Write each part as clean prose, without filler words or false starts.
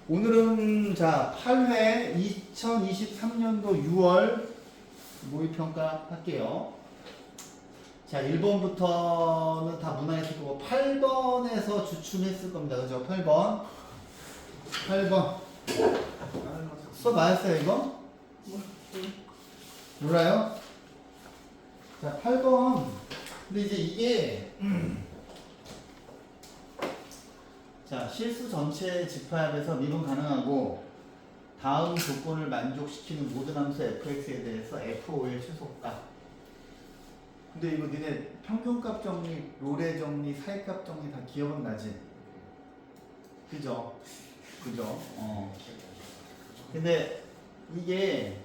오늘은 자 8회 2023년도 6월 모의평가 할게요. 자 1번부터는 다 무난했을 거고 8번에서 주춤했을 겁니다. 그죠? 8번 수업 맞았어요 이거? 몰라요? 자 8번 근데 이제 이게 자, 실수 전체 집합에서 미분 가능하고 다음 조건을 만족시키는 모든 함수 fx에 대해서 f5의 최소값. 근데 이거 니네 평균값 정리, 롤의 정리, 사이값 정리 다 기억은 나지? 그죠? 근데 이게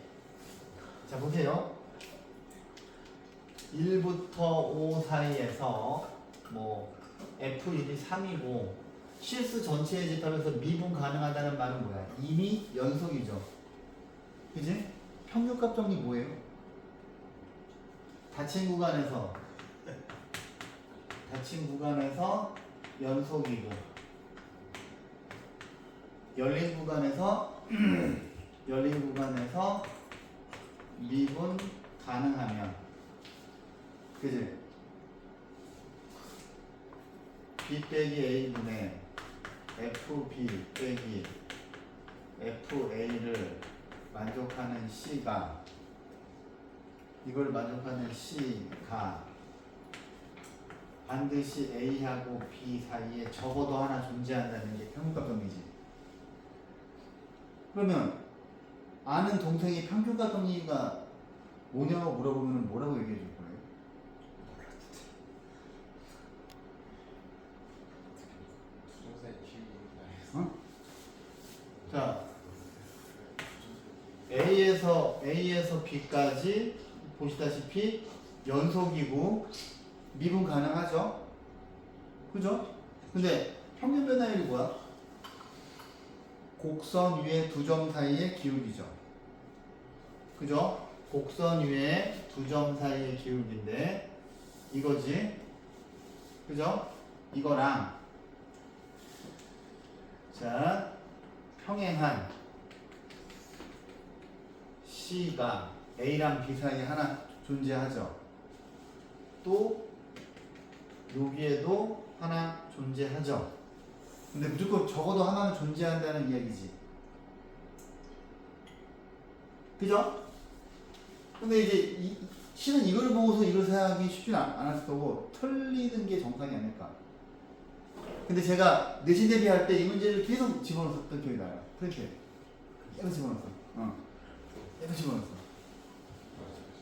자 보세요. 1부터 5 사이에서 뭐 f1이 3이고 실수 전체의 집합에서 미분 가능하다는 말은 뭐야? 이미 연속이죠. 그지? 평균값 정리 뭐예요? 닫힌 구간에서 연속이고 열린 구간에서 미분 가능하면 그지? b 빼기 a분의 fb 빼기 fa를 만족하는 C가 이걸 만족하는 C가 반드시 A하고 B 사이에 적어도 하나 존재한다는 게 평균값 정리지. 그러면 아는 동생이 평균값 정리가 뭐냐고 물어보면 뭐라고 얘기해 줄 거예요? 자, A에서 B까지 보시다시피 연속이고 미분 가능하죠? 그죠? 근데 평균 변화율이 뭐야? 곡선 위에 두 점 사이의 기울기죠. 그죠? 곡선 위에 두 점 사이의 기울기인데 이거지. 그죠? 이거랑 자 평행한 C가 A랑 B 사이에 하나 존재하죠. 또 여기에도 하나 존재하죠. 근데 무조건 적어도 하나는 존재한다는 이야기지. 그죠? 근데 이제 C는 이걸 보고서 이걸 생각하기 쉽지 않았을 거고 틀리는 게 정상이 아닐까. 근데 제가 내신 대비할 때 이 문제를 계속 집어넣었던 기억이 나요. 프린트에 계속 집어넣었어. 계속 집어넣었어.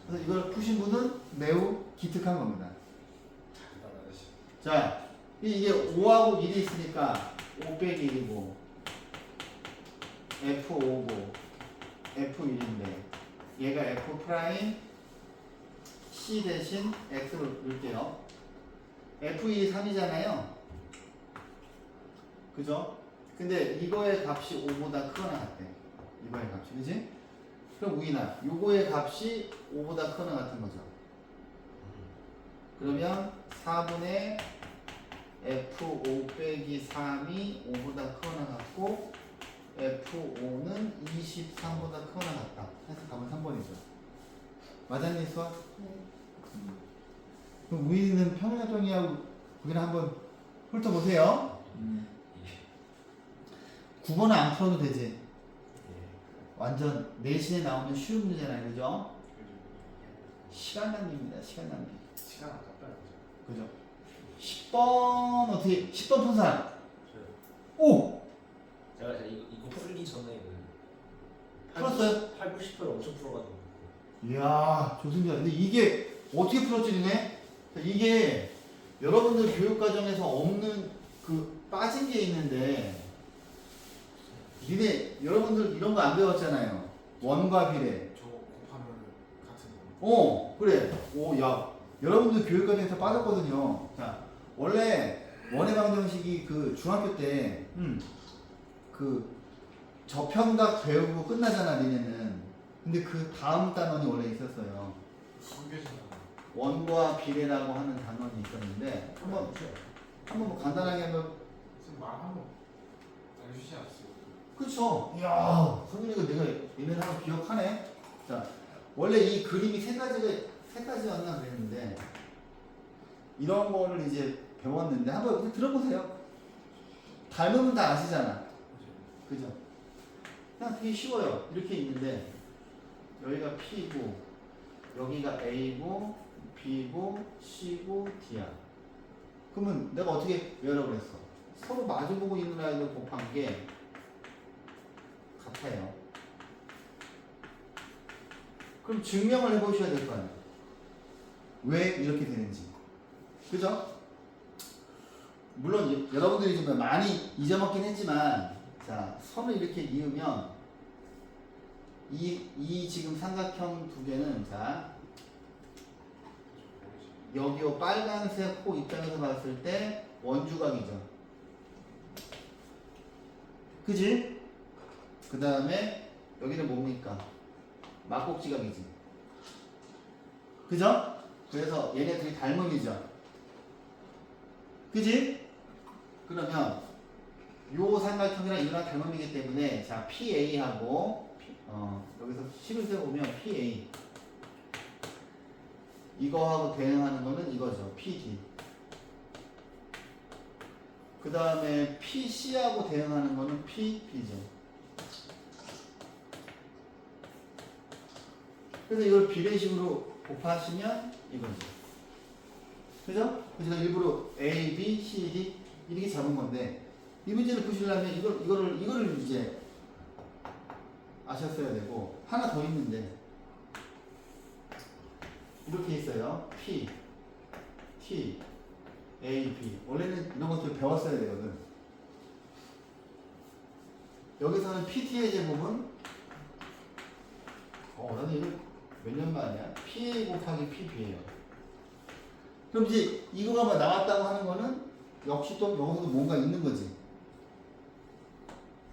그래서 이걸 푸신 분은 매우 기특한 겁니다. 자, 이게 5하고 1이 있으니까 5 빼기 1이고 F5고 F1인데 얘가 F 프라임 C 대신 X로 넣을게요. F1이 3이잖아요. 그죠? 근데 이거의 값이 5보다 크거나 같대. 이거의 값이. 그지? 그럼 우기나 요거의 값이 5보다 크거나 같은 거죠. 그러면 4분의 F5 빼기 3이 5보다 크거나 같고 F5는 23보다 크거나 같다. 해서 답은 3번이죠. 맞았니 수학? 네. 그럼 우리는 평행 정리하고 거기는 한번 훑어보세요. 9번은 안 풀어도 되지. 완전 내신에 나오는 쉬운 문제잖아요. 그죠? 시간 낭비입니다. 시간 낭비. 시간 아깝다. 그죠? 10번 어떻게 10번 푼 사람? 오! 제가 이거 풀기 전에 풀었어요? 8, 90%를 엄청 풀어가지고. 이야 좋습니다. 근데 이게 어떻게 풀었지 니네? 이게 여러분들 교육과정에서 없는 그 빠진 게 있는데 니네 여러분들 이런 거 안 배웠잖아요. 원과 비례. 저 곱하면 같은 거. 그래. 야 여러분들 교육과정에서 빠졌거든요. 자 원래 원의 방정식이 그 중학교 때 그 저편각 배우고 끝나잖아 니네는. 근데 그 다음 단원이 원래 있었어요. 숨겨진다. 원과 비례라고 하는 단원이 있었는데 한번 뭐 간단하게 한번 지금 말하면 알려주지 않았어요. 그쵸? 이야, 성민이가 내가 얘네를 하나 기억하네. 자, 원래 이 그림이 세 가지였나 그랬는데, 이런 거를 이제 배웠는데, 한번 들어보세요. 닮으면 다 아시잖아. 그죠? 그냥 되게 쉬워요. 이렇게 있는데, 여기가 P고, 여기가 A고, B고, C고, D야. 그러면 내가 어떻게 외우라고 그랬어? 서로 마주보고 있는 아이들 곱한 게 같아요. 그럼 증명을 해보셔야 될 거 아니에요. 왜 이렇게 되는지. 그죠? 물론 여러분들이 좀 많이 잊어먹긴 했지만, 자, 선을 이렇게 이으면 이 지금 삼각형 두 개는, 자, 여기 요 빨간색 호 입장에서 봤을 때 원주각이죠. 그지? 그 다음에 여기는 뭡니까? 막곡지각이지. 그죠? 그래서 얘네들이 닮음이죠. 그지? 그러면 요 삼각형이랑 이거랑 닮음이기 때문에, 자, PA하고 여기서 식을 세보면 PA 이거하고 대응하는 거는 이거죠. PD. 그 다음에 PC하고 대응하는 거는 PB죠. 그래서 이걸 비례식으로 곱하시면 이거죠. 그죠? 그래서 일부러 A, B, C, D 이렇게 잡은 건데, 이 문제를 푸시려면 이거를 이제 아셨어야 되고, 하나 더 있는데, 이렇게 있어요. P, T, A, B. 원래는 이런 것들 배웠어야 되거든. 여기서는 PT의 제곱은, 나는 이거 몇 년 만이야? PA 곱하기 PB예요. 그럼 이제 이거가 뭐 나왔다고 하는 거는 역시 또 여기서도 뭔가 있는 거지.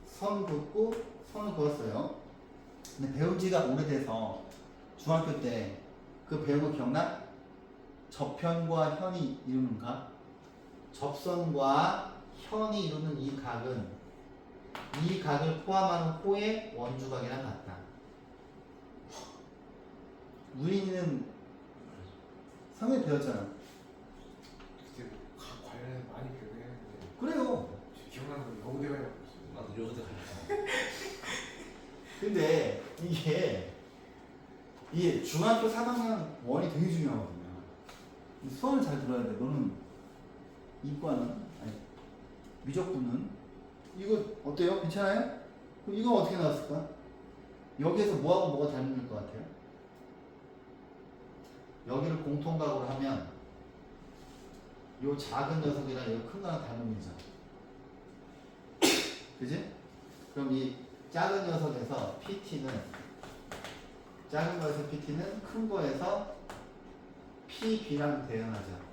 선 긋고 선을 그었어요. 근데 배운 지가 오래돼서 중학교 때 그 배운 거 기억나? 접편과 현이 이루는 각, 접선과 현이 이루는 이 각은 이 각을 포함하는 호의 원주각이랑 같다. 우리는 상당히 배웠잖아. 그때 각 관련해서 많이 배우긴 했는데 그래요. 기억나는 건 여우대가리밖에 없어요. 나도 요새 갈려. 근데 이게 중학교 3학년 원이 되게 중요하거든요. 수업을 잘 들어야 돼. 너는 이과는, 아니, 미적분은 이거 어때요? 괜찮아요? 그럼 이거 어떻게 나왔을까? 여기에서 뭐하고 뭐가 닮을 것 같아요? 여기를 공통각으로 하면 요 작은 녀석이랑 요 큰 거랑 닮음이죠. 그지? 그럼 이 작은 녀석에서 PT는, 작은 거에서 PT는 큰 거에서 PB랑 대응하죠.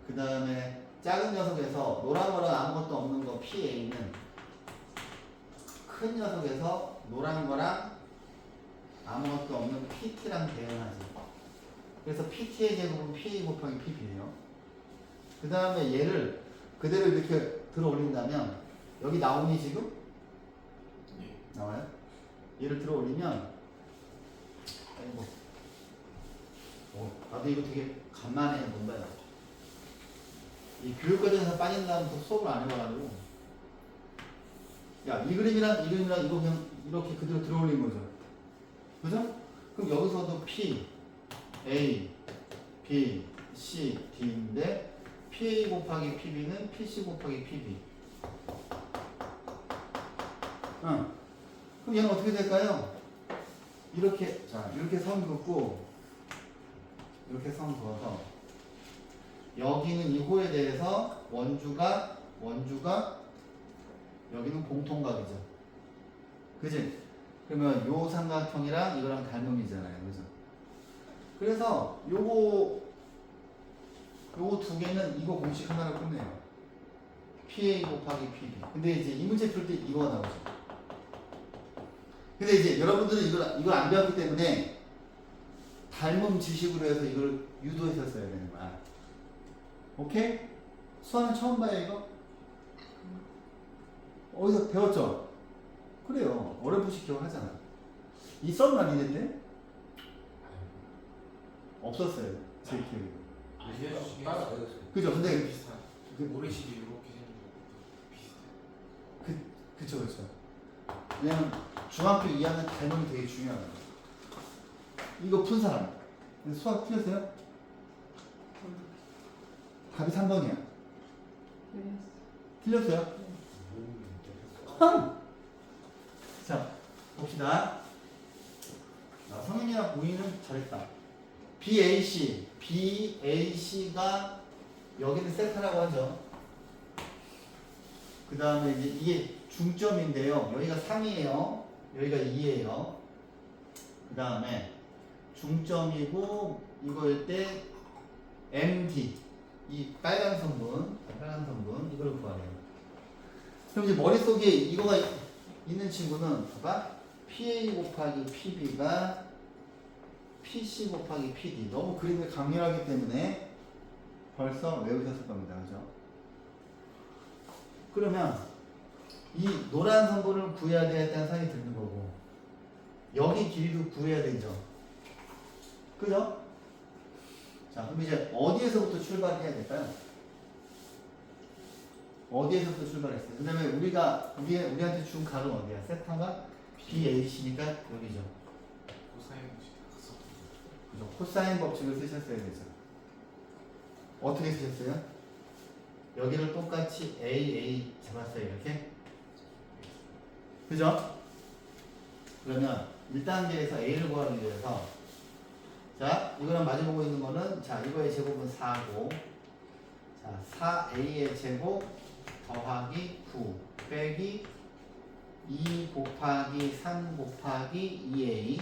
그 다음에 작은 녀석에서 노란 거랑 아무것도 없는 거 PA는 큰 녀석에서 노란 거랑 아무것도 없는 PT랑 대응하지. 그래서 PT의 제곱은 PA 곱하기 PB예요. 그 다음에 얘를 그대로 이렇게 들어 올린다면, 여기 나오니 지금? 예. 나와요? 얘를 들어 올리면, 아이고, 나도 이거 되게 간만에 본다. 이 교육과정에서 빠진 다음부터 수업을 안 해봐가지고, 야, 이 그림이랑 이 그림이랑 이거 그냥 이렇게 그대로 들어 올린 거죠. 그죠? 그럼 여기서도 P, A, B, C, D인데, PA 곱하기 PB는 PC 곱하기 PB. 그럼 얘는 어떻게 될까요? 이렇게, 자, 이렇게 선 긋고, 이렇게 선 그어서, 여기는 이 호에 대해서 원주가, 여기는 공통각이죠. 그지? 그러면 요 삼각형이랑 이거랑 닮음이잖아요. 그죠? 그래서 요거 두 개는 이거 공식 하나로 끝내요. PA 곱하기 PB. 근데 이제 이 문제 풀 때 이거가 나오죠. 근데 이제 여러분들은 이걸 안 배웠기 때문에 닮음 지식으로 해서 이걸 유도했었어야 되는 거야. 오케이? 수학은 처음 봐요, 이거? 어디서 배웠죠? 그래요. 어렴풋이 기억하잖아. 이 썸은 아니는데? 없었어요. 제 기억에. 알려주시긴 따라 했어요. 알려줬어요. 그죠? 근데 비슷한 그- 모래시계 이렇게 생긴 것도 비슷해. 그쵸 그쵸. 왜냐면 중학교 2학년 개념이 되게 중요하거든요. 이거 푼 사람. 근데 수학 틀렸어요? 답이 3번이야. 틀렸어요? 자, 봅시다. 성현이랑 고인은 잘했다. BAC가 여기는 세타라고 하죠. 그 다음에 이제 이게 중점인데요. 여기가 3이에요. 여기가 2예요. 그 다음에 중점이고 이거일 때 MD 이 빨간 성분 이걸 구하래요. 그럼 이제 머릿속에 이거가 있는 친구는 봐봐. PA 곱하기 PB가 PC 곱하기 PD 너무 그림이 강렬하기 때문에 벌써 외우셨을 겁니다. 그죠? 그러면 이 노란 성분을 구해야 되겠다는 생각이 드는 거고 여기 길이도 구해야 되죠. 그죠? 자, 그럼 이제 어디에서부터 출발해야 될까요? 어디에서부터 출발했어요? 그 다음에 우리한테 준 각은 어디야? 세타가 BAC니까 여기죠. 고사인 것이 다 갔었던 그죠? 코사인 법칙을 쓰셨어야 되죠. 어떻게 쓰셨어요? 여기를 똑같이 AA 잡았어요. 이렇게. 그죠? 그러면 1단계에서 A를 구하기 위해서 자, 이거랑 마주보고 있는 거는 자, 이거의 제곱은 4고 자, 4A의 제곱 더하기 9 빼기 2 곱하기 3 곱하기 2A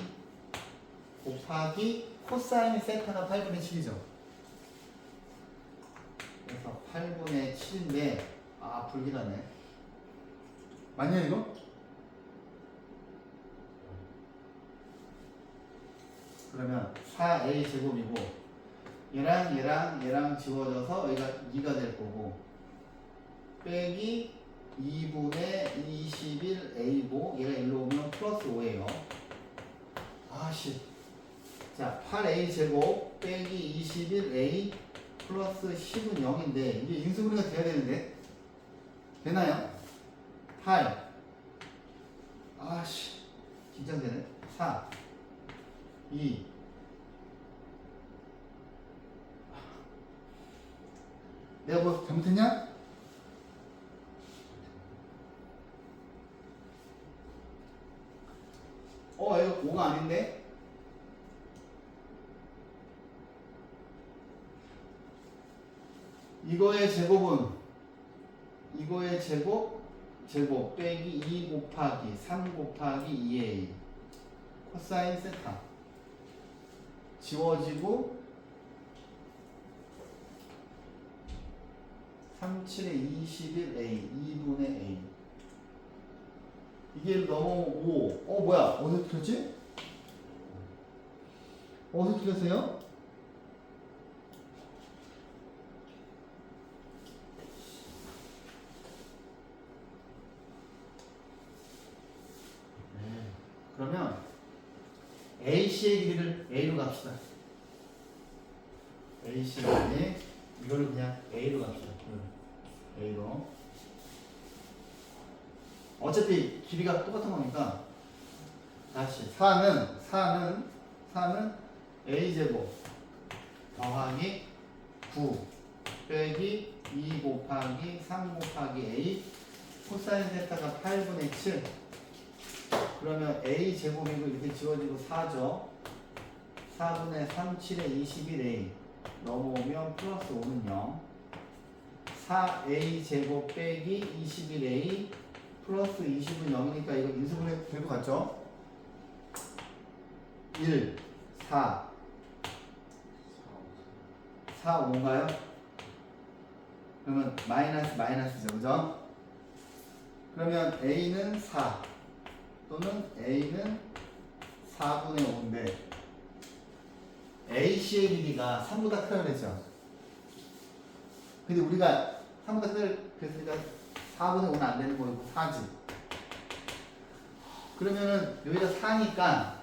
곱하기 코사인 세타가 8분의 7이죠. 그래서 8분의 7인데 아 불길하네. 맞냐 이거? 그러면 4A 제곱이고 얘랑 지워져서 여기가 2가 될 거고 빼기 2분의 21A고 얘가 1로 오면 플러스 5예요. 아씨. 자, 8A 제곱 빼기 21A 플러스 10은 0인데 이게 인수분해가 돼야 되는데 되나요? 8 아씨 긴장되네. 4 2 내가 뭐 잘못했냐? 이거 5가 아닌데? 이거의 제곱 빼기 2 곱하기 3 곱하기 2a 코사인 세타 지워지고 37에 21a 2분의 a 이게 너무 5 뭐야 어디서 틀렸지? 어디서 틀렸어요? 그러면 AC의 길이를 A로 갑시다. AC의 길이 이거를 그냥 A로 갑시다. A로. 어차피 길이가 똑같은 거니까 다시 4는 A제곱 더하기 9 빼기 2 곱하기 3 곱하기 A 코사인 세타가 8분의 7 그러면 A 제곱이고 이렇게 지워지고 4죠. 4분의 3, 7에 21A 넘어오면 플러스 5는 0. 4A 제곱 빼기 21A 플러스 20은 0이니까 이거 인수분해 될 것 같죠? 1, 4, 4, 5인가요? 그러면 마이너스죠. 그죠? 그러면 A는 4 또는 A는 4분의 5인데 AC의 길이가 3보다 크다고 그랬죠. 근데 우리가 3보다 크다고 그랬으니까 4분의 5는 안 되는 거고 4지. 그러면은 여기가 4니까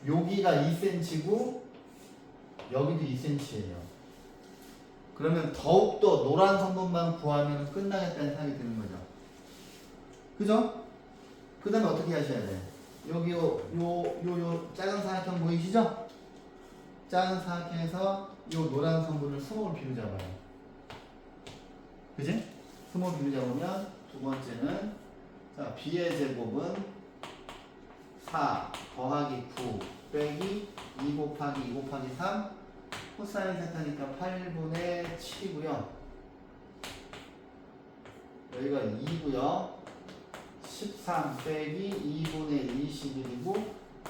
여기가 2cm고 여기도 2cm예요. 그러면 더욱더 노란 선분만 구하면 끝나겠다는 생각이 드는 거죠. 그죠? 그 다음에 어떻게 하셔야 돼? 여기 요 작은 사각형 보이시죠? 작은 사각형에서 요 노란 선분을 스몰 B로 잡아요. 그지? 스몰 B로 잡으면 두 번째는 자 B의 제곱은 4 더하기 9 빼기 2 곱하기 2 곱하기 3 코사인 세타니까 8분의 7이고요. 여기가 2고요. 13 빼기 2분의 21이고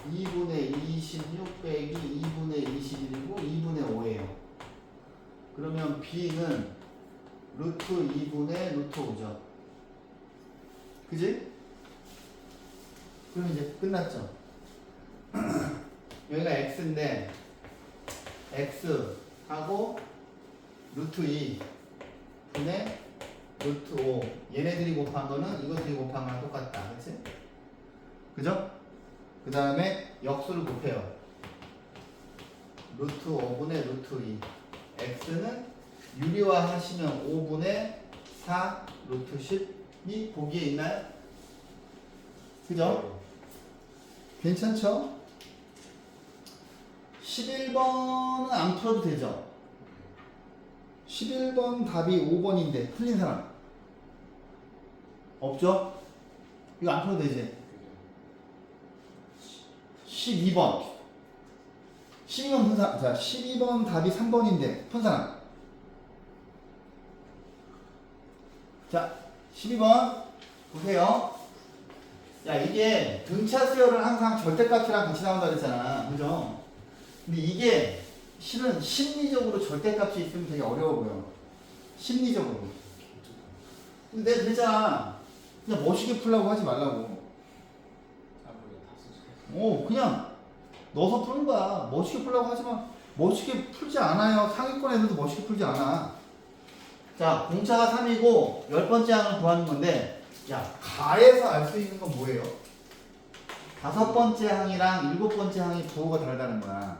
2분의 26 빼기 2분의 21이고 2분의 5예요. 그러면 B는 루트 2분의 루트 5죠. 그지? 그러면 이제 끝났죠. 여기가 x인데 x 하고 루트 2 분의 루트 5 얘네들이 곱한 거는 이것들이 곱한 거랑 똑같다. 그치? 그죠? 그 다음에 역수를 곱해요. 루트 5분의 루트 2 x는 유리화 하시면 5분의 4 루트 10이 보기에 있나요? 그죠? 괜찮죠? 11번은 안 풀어도 되죠? 11번 답이 5번인데 틀린 사람 없죠? 이거 안 풀어도 되지? 12번 12번 푼 사람 자 12번 답이 3번인데 푼 사람 자 12번 보세요. 야 이게 등차 수열은 항상 절대값이랑 같이 나온다 그랬잖아. 그죠? 근데 이게 실은 심리적으로 절대값이 있으면 되게 어려워 보여. 심리적으로. 근데 내가 그랬잖아. 그냥 멋있게 풀라고 하지 말라고. 그냥 넣어서 푸는 거야. 멋있게 풀라고 하지 마. 멋있게 풀지 않아요. 상위권 애들도 멋있게 풀지 않아. 자, 공차가 3이고 10번째 항을 구하는 건데 야, 가에서 알 수 있는 건 뭐예요? 5번째 항이랑 7번째 항이 부호가 다르다는 거야.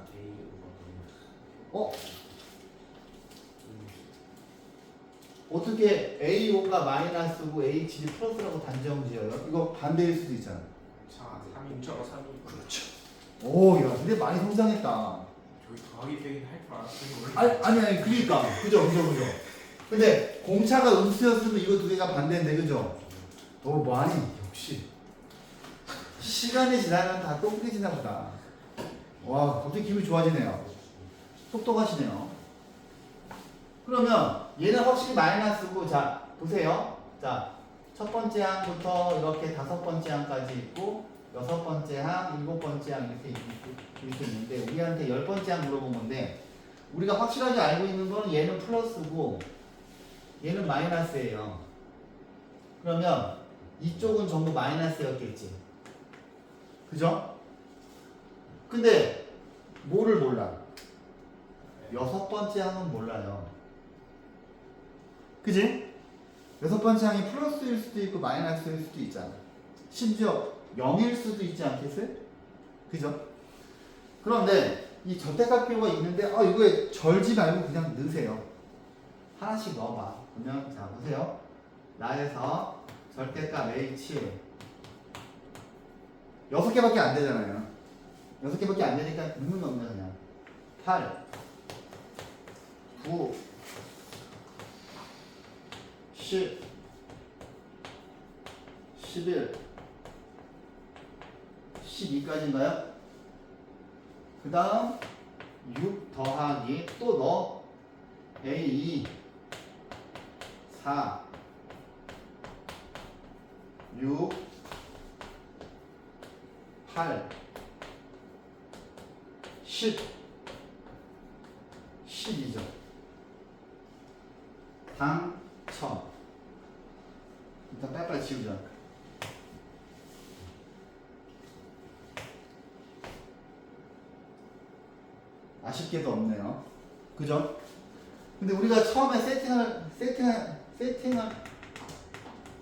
어떻게 A5가 마이너스고 A7이 플러스라고 단정 지어요? 이거 반대일 수도 있잖아. 자, 3이 공차가 3이. 그렇죠. 오, 야, 근데 많이 성장했다. 저기 더하기 빼기는 할 줄 알았더니 아니, 그러니까. 그죠. 근데 공차가 음수였으면 이거 두 개가 반대인데, 그죠? 많이, 역시. 시간이 지나면 다 똑똑해지나 보다. 와, 갑자기 기분이 좋아지네요. 똑똑하시네요. 그러면 얘는 확실히 마이너스고, 자, 보세요. 자, 첫 번째 항부터 이렇게 5번째 항까지 있고, 6번째 항, 7번째 항 이렇게 있는데, 우리한테 10번째 항 물어본 건데, 우리가 확실하게 알고 있는 건 얘는 플러스고, 얘는 마이너스예요. 그러면 이쪽은 전부 마이너스였겠지. 그죠? 근데 뭐를 몰라? 6번째 항은 몰라요. 그지? 6번째 항이 플러스일 수도 있고 마이너스일 수도 있잖아. 심지어 0일 수도 있지 않겠어요? 그죠? 그런데 이 절대값 비호가 있는데 이거에 절지 말고 그냥 넣으세요. 하나씩 넣어봐. 그러면 자 보세요. 나에서 절대값 H 6개밖에 안 되잖아요. 6개밖에 안 되니까 넣는 겁니다. 그냥 8 9 10 11 12까지인가요? 그 다음 6 더하기 또 넣어 A2 4 6 8 10 12죠. 당첨. 일단 빨리빨리 지우자. 아쉽게도 없네요. 그죠? 근데 우리가 처음에 세팅을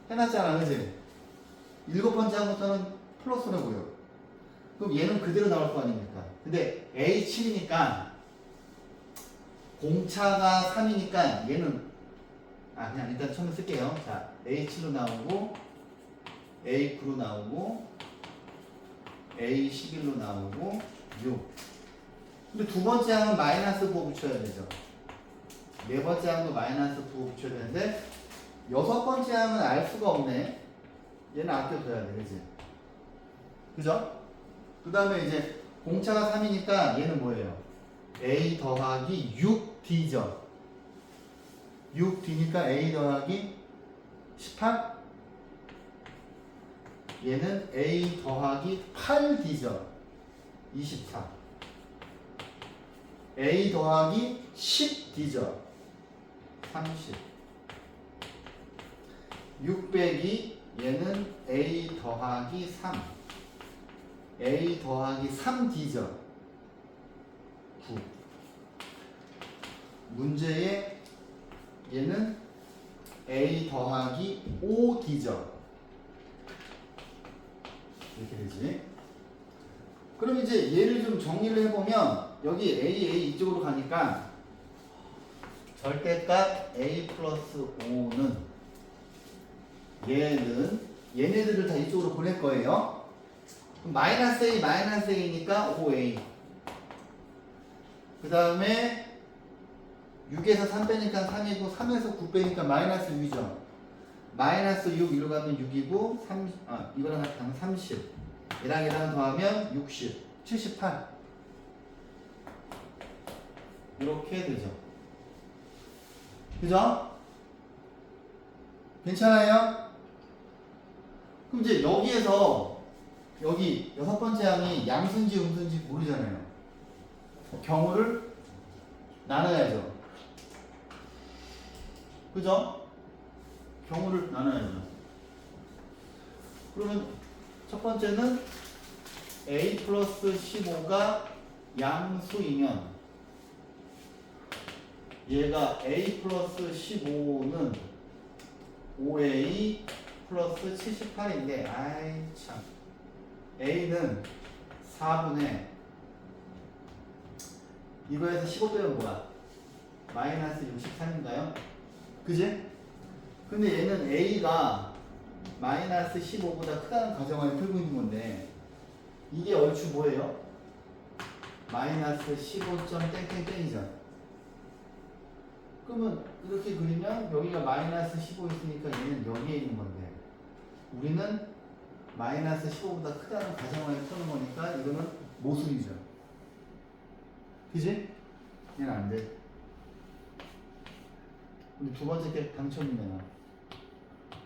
해놨잖아, 그지? 7번째 한부터는 플러스로 보여. 그럼 얘는 그대로 나올 거 아닙니까? 근데 A7이니까 공차가 3이니까 얘는 그냥 일단 처음에 쓸게요. 자, A7로 나오고 A9로 나오고 A11로 나오고 6. 근데 두 번째 항은 마이너스 9 붙여야 되죠. 네 번째 항도 마이너스 9 붙여야 되는데 여섯 번째 항은 알 수가 없네. 얘는 아껴둬야 돼, 그지? 그죠? 그 다음에 이제 공차가 3이니까 얘는 뭐예요? A 더하기 6D죠. 6D니까 A 더하기 18? 얘는 A 더하기 8D죠. 24. A 더하기 10D죠. 30. 6 빼기 얘는 A 더하기 3. A 더하기 3D죠. 9. 문제의 얘는 A 더하기 5D죠. 이렇게 되지. 그럼 이제 얘를 좀 정리를 해보면 여기 A 이쪽으로 가니까 절대값 A 플러스 5는 얘네들을 다 이쪽으로 보낼 거예요. 그럼 마이너스 A니까 5A. 그 다음에 6에서 3 빼니까 3이고 3에서 9 빼니까 마이너스 6이죠. 마이너스 6 이리로 가면 6이고 이거랑 같으면 30. 얘랑 더하면 60. 78. 이렇게 되죠. 그죠? 괜찮아요? 그럼 이제 여기에서 여기 여섯 번째 항이 양수인지 음수인지 모르잖아요. 경우를 나눠야죠. 그죠? 경우를 나눠야죠. 그러면 첫 번째는 A 플러스 15가 양수이면 얘가 A 플러스 15는 5A 플러스 78인데 아이 참 A는 4분의 이거에서 15 빼면 뭐야? 마이너스 63인가요? 그지? 근데 얘는 A가 마이너스 15보다 크다는 가정하에 풀고 있는 건데 이게 얼추 뭐예요? 마이너스 15점 땡땡땡이죠. 그러면 이렇게 그리면 여기가 마이너스 15 있으니까 얘는 여기에 있는 건데 우리는 마이너스 15보다 크다는 가정하에 푸는 거니까 이거는 모순이죠. 그지? 얘는 안 돼. 우리 두 번째 게 당첨이네요.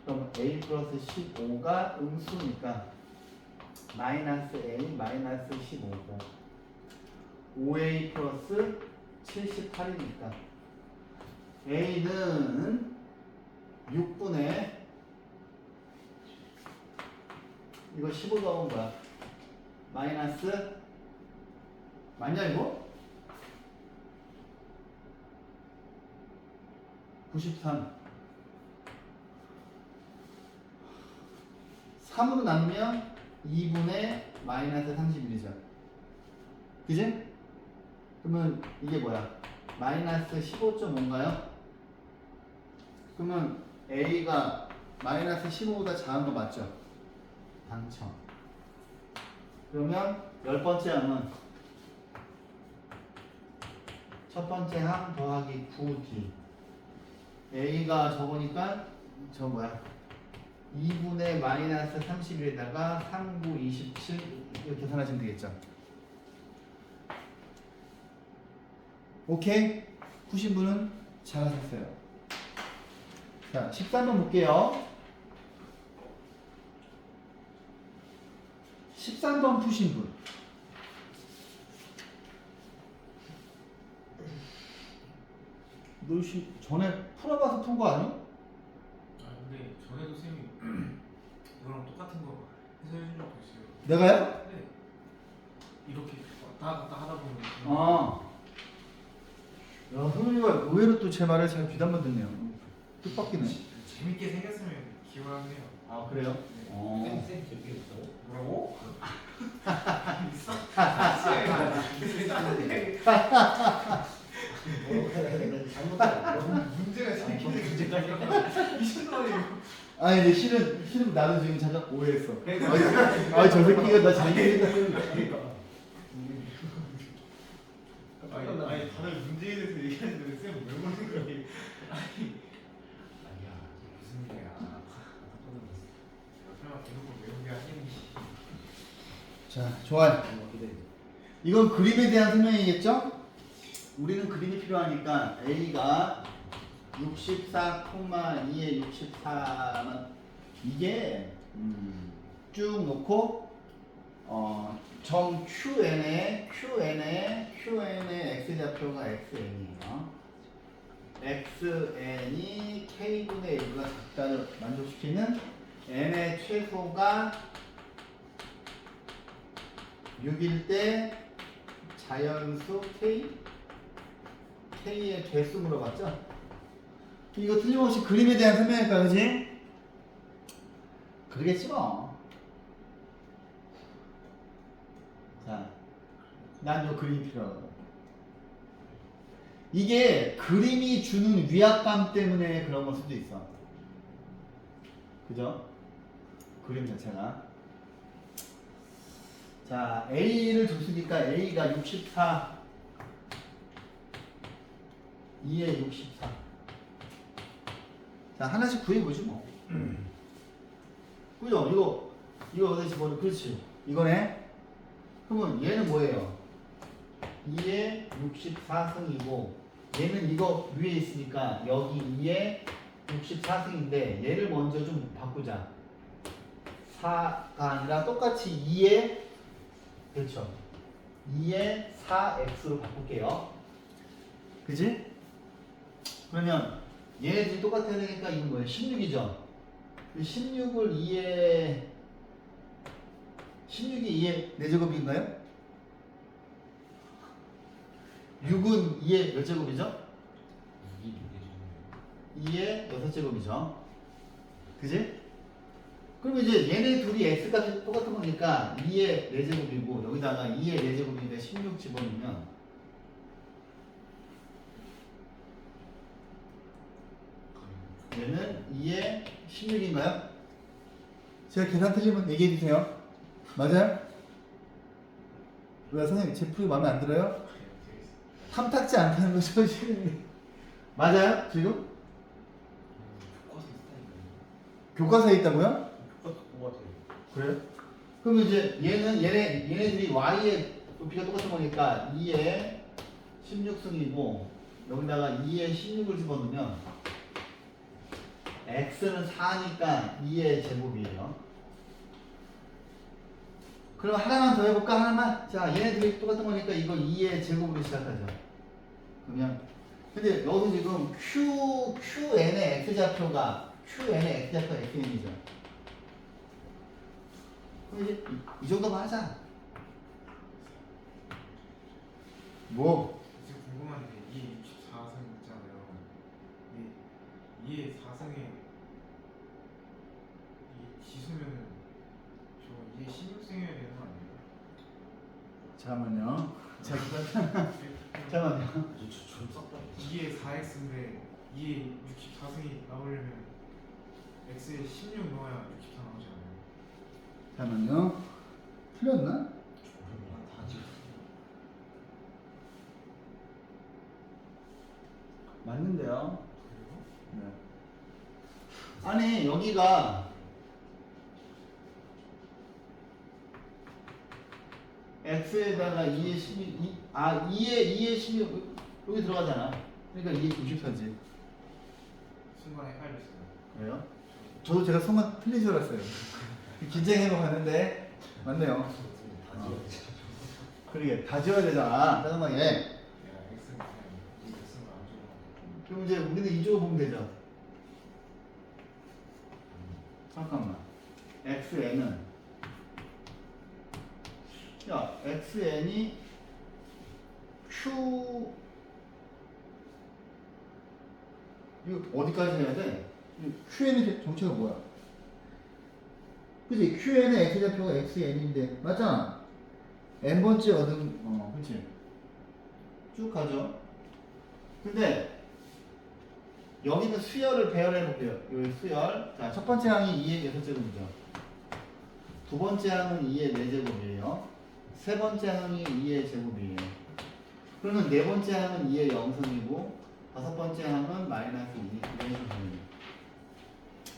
그럼 A 플러스 15가 음수니까 마이너스 A 마이너스 15고 5A 플러스 78이니까 A는 6분의 이거 15 더하면 뭐야? 마이너스 맞냐 이거? 93 3으로 나누면 2분의 마이너스 31이죠. 그지? 그러면 이게 뭐야? 마이너스 15.5인가요? 그러면 A가 마이너스 15보다 작은 거 맞죠? 당첨. 그러면 10번째 항은 첫 번째 항 더하기 9D A가 저거니까 저 뭐야? 2분의 마이너스 31에다가 3, 9, 27 이렇게 계산하시면 되겠죠. 오케이? 푸신 분은 잘하셨어요. 자, 13번 볼게요. 13번 푸신 분. 너 전에 풀어봐서 푼 거 아니야? 근데 전에도 쌤이 이거랑 똑같은 거 해설해 준 적도 있어요. 내가요? 네. 이렇게 왔다 갔다 하다 보면 야, 성민이가 의외로 또 제 말을 잘 귀담아 듣네요. 뜻밖이네. 재밌게 생겼으면 기억하네요. 아 그래요? 어. 쌤 재밌게 했다고? 뭐라고? 문제가 생기네. 미친놈이에요. 아니 근데 실은 나도 지금 잠깐 오해했어. 아저 새끼가 나 잘생겼다는 아니 다들 문제에 대해서 얘기하는데 쌤왜 모르는 거예요? 아니야 무슨 일이야? 설마 대놓고 외운 게 아니니? 자 좋아요. 이건 그림에 대한 설명이겠죠? 우리는 그림이 필요하니까 A가 64,2에 64만 이게 쭉 놓고 점 QN의 X좌표가 XN이에요. XN이 K분의 1보다 작다를 만족시키는 N의 최소가 6일 때 자연수 K의 개수 물어봤죠? 이거 틀림없이 그림에 대한 설명일까, 그지? 그러겠지 뭐. 자, 난 요 그림이 필요하거든. 이게 그림이 주는 위압감 때문에 그런 걸 수도 있어. 그죠? 그림 자체가. 자, A를 줬으니까 A가 64, 2에 64. 자, 하나씩 구해보지 뭐. 그죠? 이거 어디서 집어넣어? 그렇지. 이거네. 그러면 얘는 뭐예요? 2에 64승이고, 얘는 이거 위에 있으니까 여기 2에 64승인데, 얘를 먼저 좀 바꾸자. 4가 아니라 똑같이 2에, 그렇죠. 2에 4x로 바꿀게요. 그지? 그러면 얘네들이 똑같아야 되니까 이건 뭐예요? 16이죠? 16을 2에 16이 2의 4제곱인가요? 6은 2의 몇 제곱이죠? 2의 6제곱이죠. 그지? 그럼 이제 얘네 둘이 x값이 똑같은 거니까 2의 4제곱이고 여기다가 2의 4제곱이니까 16 집어넣으면 얘는 2의 16인가요? 제가 계산 틀리면 얘기해 주세요. 맞아요? 왜 선생님 제 풀이 마음에 안 들어요? 탐탁지 않다는 거죠 지금. 맞아요? 지금? 교과서에 있다고요? 그래요? 그럼 이제 얘네들이 y의 높이가 똑같은 거니까 2의 16승이고 여기다가 2의 16을 집어넣으면 x는 4니까 2의 제곱이에요. 그럼 하나만 더 해볼까? 하나만? 자, 얘네들이 똑같은 거니까 이거 2의 제곱으로 시작하죠. 그러면 근데 여기서 지금 QN의 x좌표가 xn이죠. 그럼 이제 이 정도만 하자. 뭐? 지금 궁금한데 2에 64승 있잖아요. 2에 4승에 이 지수면은 저 2에 16승이어야 되는 거 아니에요? 잠깐만요. 잠깐만요. 2에 4x인데 2에 64승이 나오려면 x에 16 넣어야 64 나오지 않아요? 잠깐만요. 틀렸나? 맞는데요. 그래요? 네. 아니 여기가 x에다가 2의 12, 2의 16 여기 들어가잖아. 그러니까 2의 94지. 순간 헷갈렸어요. 그래요? 저도 제가 순간 틀린 줄 알았어요. 긴장해서 갔는데 맞네요. 그러게 다 지워야 되잖아. 짜증나게. 내가 x는 그냥 이 x는 안 적어. 그럼 이제 우리는 이쪽을 보면 되죠. 잠깐만. xn은 야 xn이 이거 어디까지 해야 돼? QN의 정체가 뭐야? 그치? QN의 x좌표가 xn인데 맞잖아? n번째 얻은 그치? 쭉 가죠. 근데 여기는 수열을 배열해 볼게요. 여기 수열. 자, 첫 번째 항이 2의 6제곱이죠. 두 번째 항은 2의 4제곱이에요. 세 번째 항이 2의 제곱이에요. 그러면 네 번째 항은 2의 0승이고 다섯 번째 항은 마이너스 2 이런 식으로.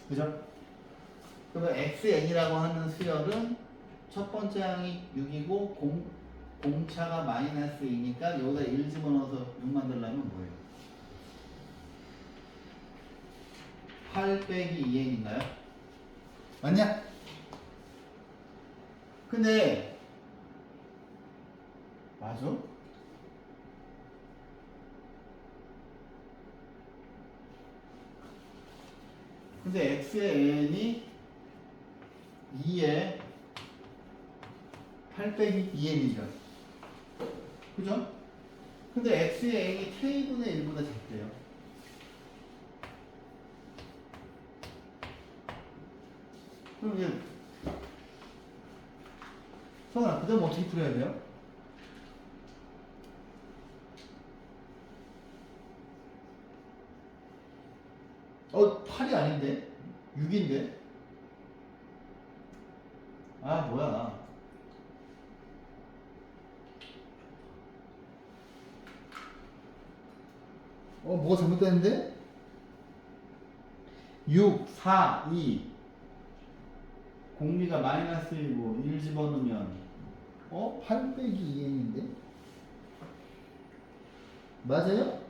그죠? 그러면 xn이라고 하는 수열은 첫 번째 항이 6이고 공차가 마이너스 2니까 여기다 1 집어넣어서 6 만들려면 뭐예요? 8 빼기 2n인가요? 맞냐? 근데 맞아? 근데 x의 n이 2에 8 빼기 2n이죠. 그죠? 근데 x의 n이 k분의 1보다 작대요. 그럼 이제 성아, 그 다음 어떻게 풀어야 돼요? 어, 8이 아닌데? 6인데? 아, 뭐야. 뭐가 잘못됐는데? 6, 4, 2. 공비가 마이너스 1이고 1 집어넣으면 8 빼기 2n인데? 맞아요?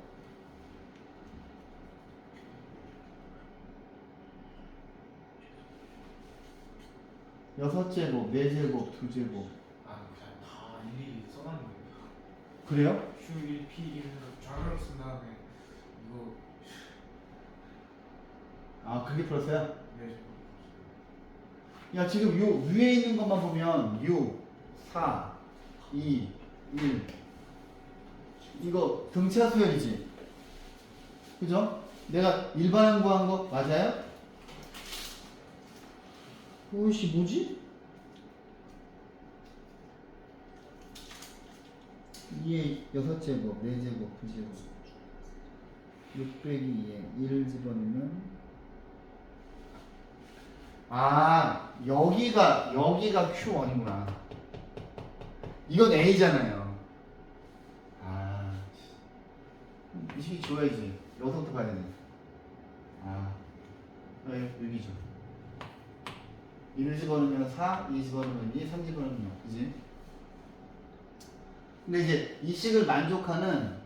여섯 제곱, 네 제곱, 두 제곱. 아 그냥 다 일일이 써놨는 거예요. 그래요? Q1, P1 해서 좌표를 쓴 다음에 이거 아, 그게 풀었어요? 네. 야, 지금 요 위에 있는 것만 보면 6, 4, 2, 1. 이거 등차 수열이지? 그죠? 내가 일반항 구한 거 맞아요? 오이씨, 뭐지? 2에 6제곱, 4제곱, 2제곱. 6 빼기 2에 1을 집어넣으면 여기가 Q1이구나. 이건 A잖아요. 이 식이 지워야지. 여기서부터 봐야 되네. 여기죠. 1 집어넣으면 4, 2 집어넣으면 2, 3 집어넣으면 0. 그지? 근데 이제 이 식을 만족하는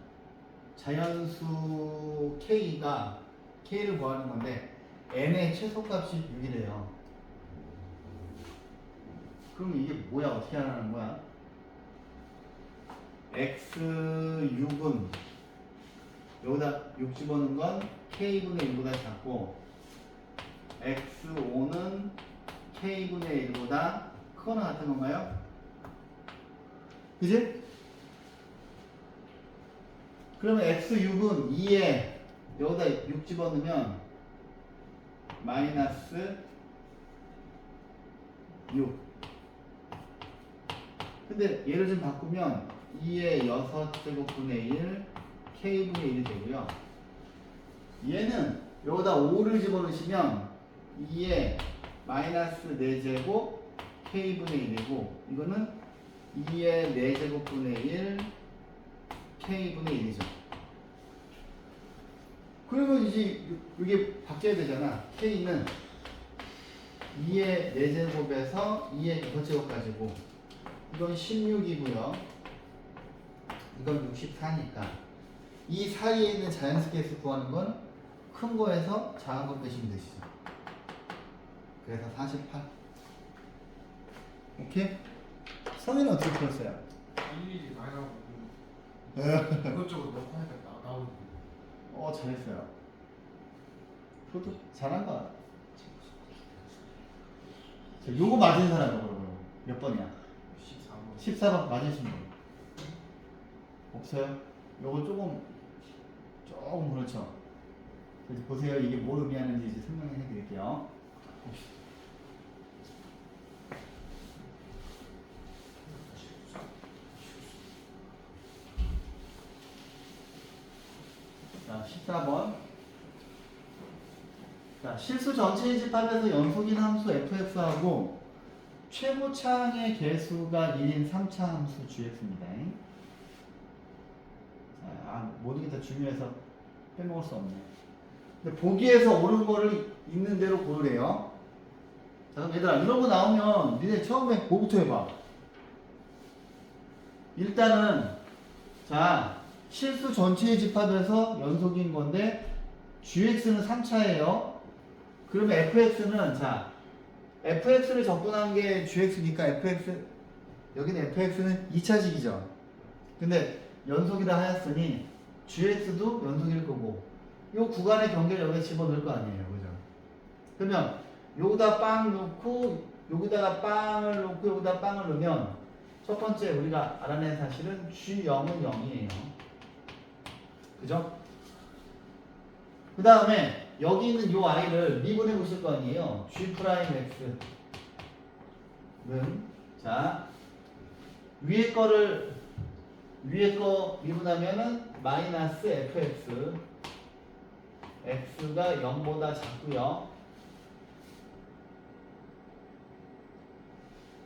자연수 K를 구하는 건데 n의 최소값이 6이래요. 그럼 이게 뭐야? 어떻게 하라는 거야? x6은 여기다 6 집어넣은 건 k분의 1보다 작고 x5는 k분의 1보다 크거나 같은 건가요? 그지? 그러면 x6은 2에 여기다 6 집어넣으면 마이너스 6. 근데 얘를 좀 바꾸면 2의 6제곱분의 1 k분의 1이 되고요. 얘는 여기다 5를 집어넣으시면 2의 마이너스 4제곱 k분의 1이고 이거는 2의 4제곱분의 1 k분의 1이죠. 그러면 이제 이게 바뀌어야 되잖아. k는 2의 4제곱에서 2의 6제곱까지고 이건 16이고요. 이건 64니까 이 사이에 있는 자연수 개수 구하는 건 큰 거에서 작은 거 빼시면 되시죠. 그래서 48. 오케이? 성인은 어떻게 풀었어요? 일일이 많이 나오고 이것저것 넣고 하니까 나오는 거예요. 잘했어요. 그것도 잘한 거야. 자, 요거 맞은 사람 몇 번이야? 14번. 14번 맞으신 분 없어요? 요거 조금 그렇죠. 그래서 보세요. 이게 뭘 의미하는지 이제 설명해 드릴게요. 자, 14번. 자, 실수 전체의 집합에서 연속인 함수 fx하고 최고차항의 개수가 1인 3차 함수 gx입니다. 자, 모든 게 다 중요해서 빼먹을 수 없네. 근데 보기에서 옳은 거를 있는 대로 고르래요. 자, 그럼 얘들아, 이런 거 나오면 니네 처음에 뭐부터 해봐? 일단은, 자, 실수 전체의 집합에서 연속인 건데, gx는 3차예요. 그러면 fx는, 자, fx를 접근한 게 gx니까 fx, 여기는 fx는 2차식이죠. 근데 연속이라 하였으니, gx도 연속일 거고, 요 구간의 경계를 여기에 집어넣을 거 아니에요. 그죠? 그러면, 여기다 빵 넣고, 여기다가 빵을 넣고, 여기다 빵을 넣으면, 첫 번째 우리가 알아낸 사실은 G0은 0이에요. 그죠? 그 다음에 여기 있는 요 i를 미분해 보실 거 아니에요. G'X는 자 위에 거 미분하면은 마이너스 fx x가 0보다 작고요.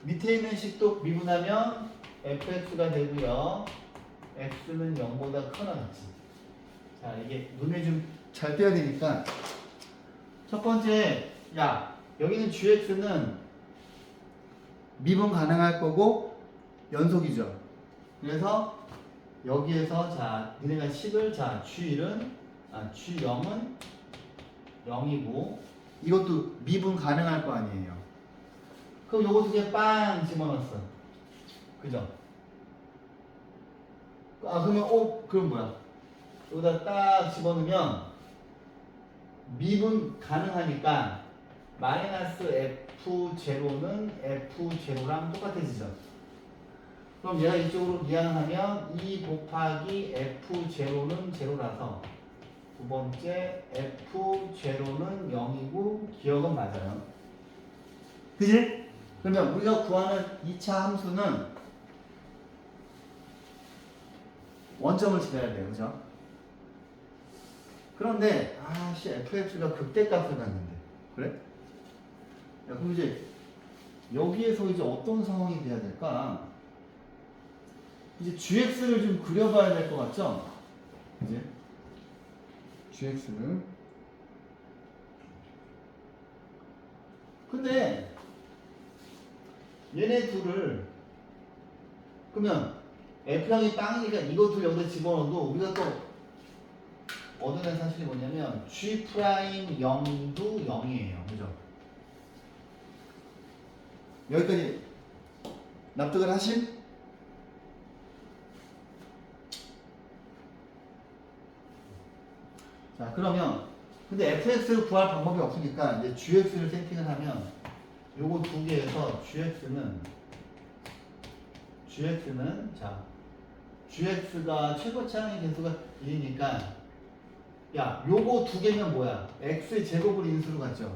밑에 있는 식도 미분하면 fx가 되고요. x는 0보다 커나 같지. 자, 이게 눈에 좀 잘 띄어야 되니까. 첫 번째, 야, 여기는 gx는 미분 가능할 거고 연속이죠. 그래서 여기에서 자, 니네가 식을 자, g0은 0이고 이것도 미분 가능할 거 아니에요. 그럼 요거 두 개 빵 집어넣었어. 그죠? 그러면 그럼 뭐야? 여기다 딱 집어넣으면 미분 가능하니까 마이너스 f0는 f0랑 똑같아지죠. 그럼 얘가 이쪽으로 미양하면 2 곱하기 f0는 0라서 두 번째 f0는 0이고 기억은 맞아요. 그지? 그러면 우리가 구하는 2차 함수는 원점을 지켜야 돼요. 그죠? 그런데 fx가 극대값을 갖는데 그래? 야, 그럼 이제 여기에서 이제 어떤 상황이 돼야 될까? 이제 gx를 좀 그려봐야 될 것 같죠? 이제 gx를 근데 얘네 둘을 그러면 f형이 빵이니까 이거 둘 여기다 집어넣어도 우리가 또 얻어낸 사실이 뭐냐면 G'0도 0이에요. 그죠? 여기까지 납득을 하심? 자, 그러면 근데 fx를 구할 방법이 없으니까 이제 gx를 세팅을 하면 요거 두 개에서 gx는 자 gx가 최고차항의 개수가 1이니까 야, 요거 두 개면 뭐야? x 제곱을 인수로 갔죠.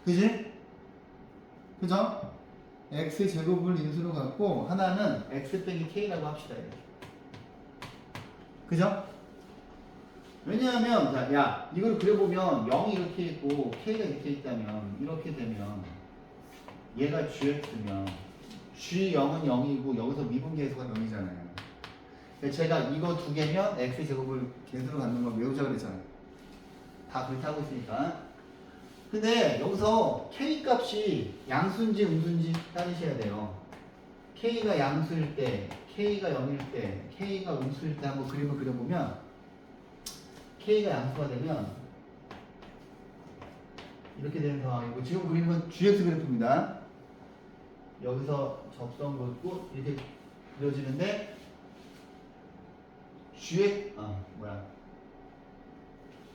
그지? 그죠? x 제곱을 인수로 갔고 하나는 x 빼기 k라고 합시다. 이렇게. 그죠? 왜냐하면 자, 야, 이걸 그려보면 0이 이렇게 있고 k가 이렇게 있다면 이렇게 되면 얘가 gx면 g0은 0이고 여기서 미분계수가 0이잖아요. 제가 이거 두 개면 x 제곱을 개수로 갖는 걸 외우자 그랬잖아요. 다 그렇게 하고 있으니까. 근데 여기서 k 값이 양수인지 음수인지 따지셔야 돼요. k가 양수일 때, k가 0일 때, k가 음수일 때 한번 그림을 그려보면 k가 양수가 되면 이렇게 되는 상황이고 지금 그림은 gx 그래프입니다. 여기서 접선 긋고 이렇게 그려지는데 gx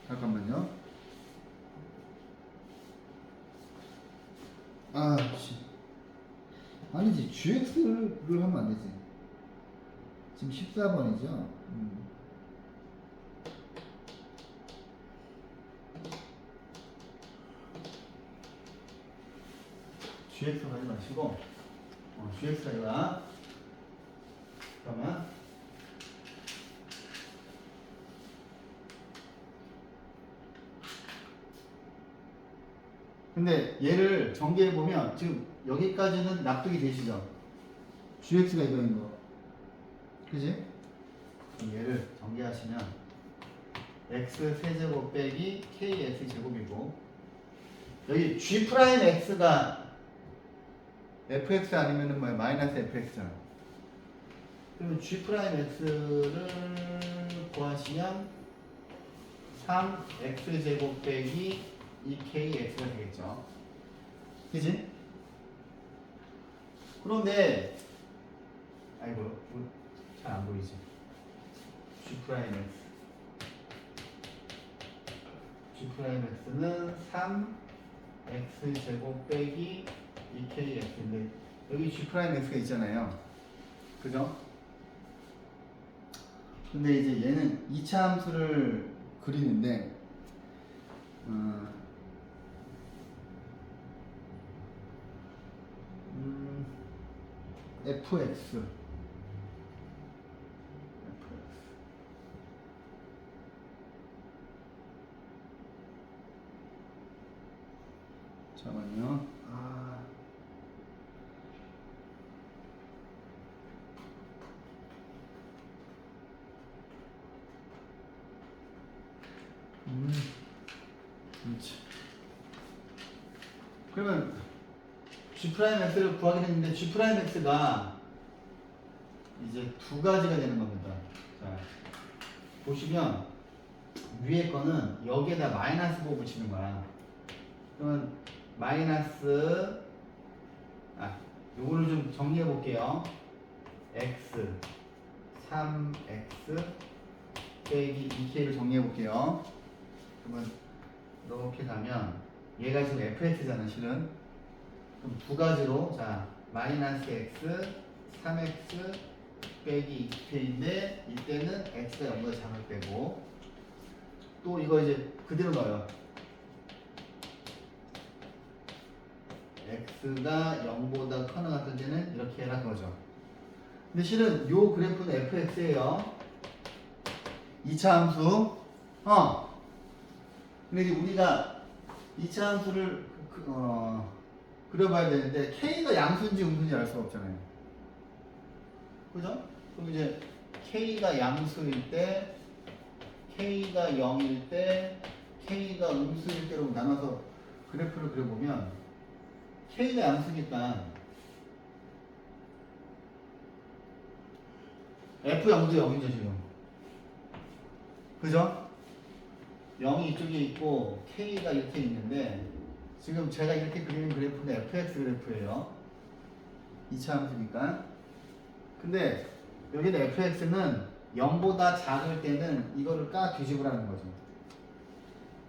잠깐만요. 아니지 gx를 하면 안 되지. 지금 14번이죠. gx 가지 마시고 gx 가져가. 잠깐만. 근데 얘를 전개해 보면 지금 여기까지는 납득이 되시죠? gx가 이거인 거. 그지? 그럼 얘를 전개하시면 x 세제곱 빼기 kx 제곱이고 여기 g 프라임 x가 fx 아니면은 뭐야? 마이너스 fx잖아. 그러면 g 프라임 x를 구하시면 3x 제곱 빼기 2kx가 되겠죠. 그지? 그런데 아이고 잘 안 보이지. g 프라임 x g 프라임 x는 3x 제곱 빼기 2kx인데 여기 g 프라임 x가 있잖아요. 그죠? 근데 이제 얘는 2차 함수를 그리는데 fx 잠깐만요. 그렇지. 그러면 g 프라임 x를 구하게 됐는데 g 프라임 x가 이제 두 가지가 되는 겁니다. 자, 보시면 위에 거는 여기에다 마이너스 보고 붙이는 거야. 그러면 마이너스 요거를 좀 정리해 볼게요. x 3x 빼기 2k를 정리해 볼게요. 그러면 이렇게 가면 얘가 지금 fx잖아 실은. 그럼 두 가지로 자 마이너스 x 3x 빼기 2k인데 이때는 x가 0보다 작을 때고 또 이거 이제 그대로 넣어요. x가 0보다 커나 같은 때는 이렇게 해라 그거죠. 근데 실은 요 그래프는 fx예요. 2차 함수. 근데 이제 우리가 2차 함수를 그려봐야 되는데 k가 양수인지 음수인지 알 수가 없잖아요. 그죠? 그럼 이제 k가 양수일 때, k가 0일 때, k가 음수일 때로 나눠서 그래프를 그려보면 k가 양수니까 f0도 0이죠 지금. 그죠? 0이 이쪽에 있고 k가 이렇게 있는데 지금 제가 이렇게 그리는 그래프는 fx 그래프예요. 2차 함수니까. 근데 여기는 fx는 0보다 작을 때는 이거를 까 뒤집으라는 거죠.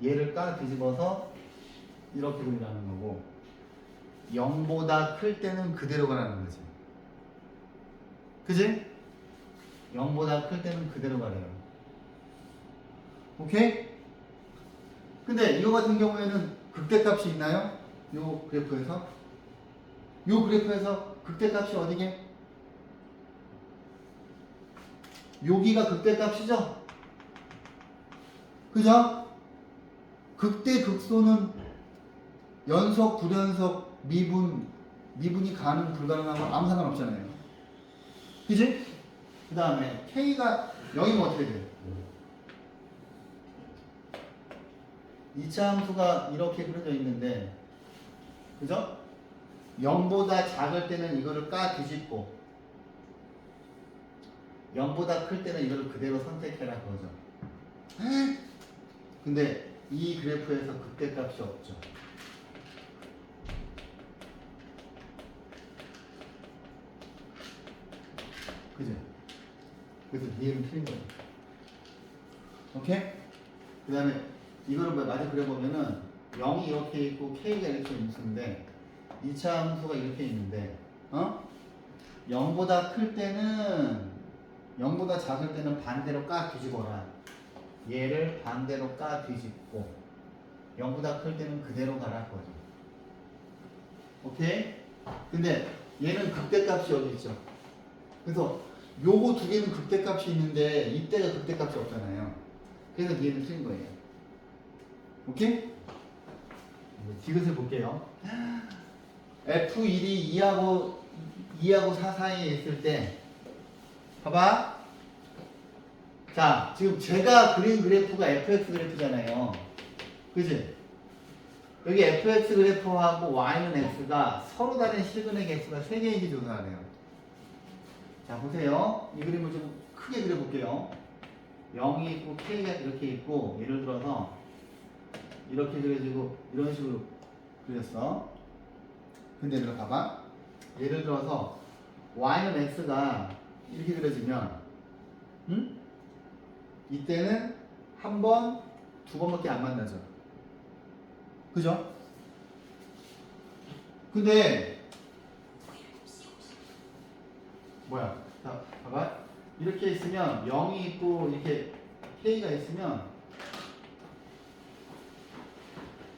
얘를 까 뒤집어서 이렇게 그리라는 거고 0보다 클 때는 그대로 가라는 거지. 그지? 0보다 클 때는 그대로 가래요. 오케이? 근데 이거 같은 경우에는 극대값이 있나요? 요 그래프에서? 요 그래프에서 극대값이 어디게? 여기가 극대값이죠? 그죠? 극대 극소는 연속, 불연속, 미분이 가능, 불가능하면 아무 상관없잖아요. 그지? 그 다음에 K가 0이면 어떻게 돼? 2차 함수가 이렇게 그려져 있는데 그죠? 0보다 작을 때는 이거를 까 뒤집고 0보다 클 때는 이걸 그대로 선택해라 그거죠. 근데 이 그래프에서 극대값이 없죠. 그죠? 그래서 이해는 틀린 거예요. 오케이? 그 다음에 이거를 마저 그려보면은 0이 이렇게 있고 K가 이렇게 음수인데 2차 함수가 이렇게 있는데 0보다 클 때는 0보다 작을 때는 반대로 까 뒤집어라. 얘를 반대로 까 뒤집고 0보다 클 때는 그대로 가라 거죠. 오케이? 근데 얘는 극대값이 여기 있죠. 그래서 요거 두 개는 극대값이 있는데 이때가 극대값이 없잖아요. 그래서 얘는 틀린 거예요. 오케이? 디귿을 볼게요. F1이 2하고 4 사이에 있을 때 봐봐. 자, 지금 제가 그린 그래프가 fx 그래프잖아요. 그지? 여기 fx 그래프하고 y는 x가 서로 다른 실근의 개수가 3개인지 조사하래요. 자, 보세요. 이 그림을 좀 크게 그려볼게요. 0이 있고 k가 이렇게 있고 예를 들어서 이렇게 그려지고 이런 식으로 그렸어. 근데 얘들아 봐봐. 예를 들어서 y는 x가 이렇게 그려지면 이때는 한 번, 두 번밖에 안 만나죠. 그죠? 근데 뭐야? 자, 봐봐. 이렇게 있으면 0이 있고 이렇게 k가 있으면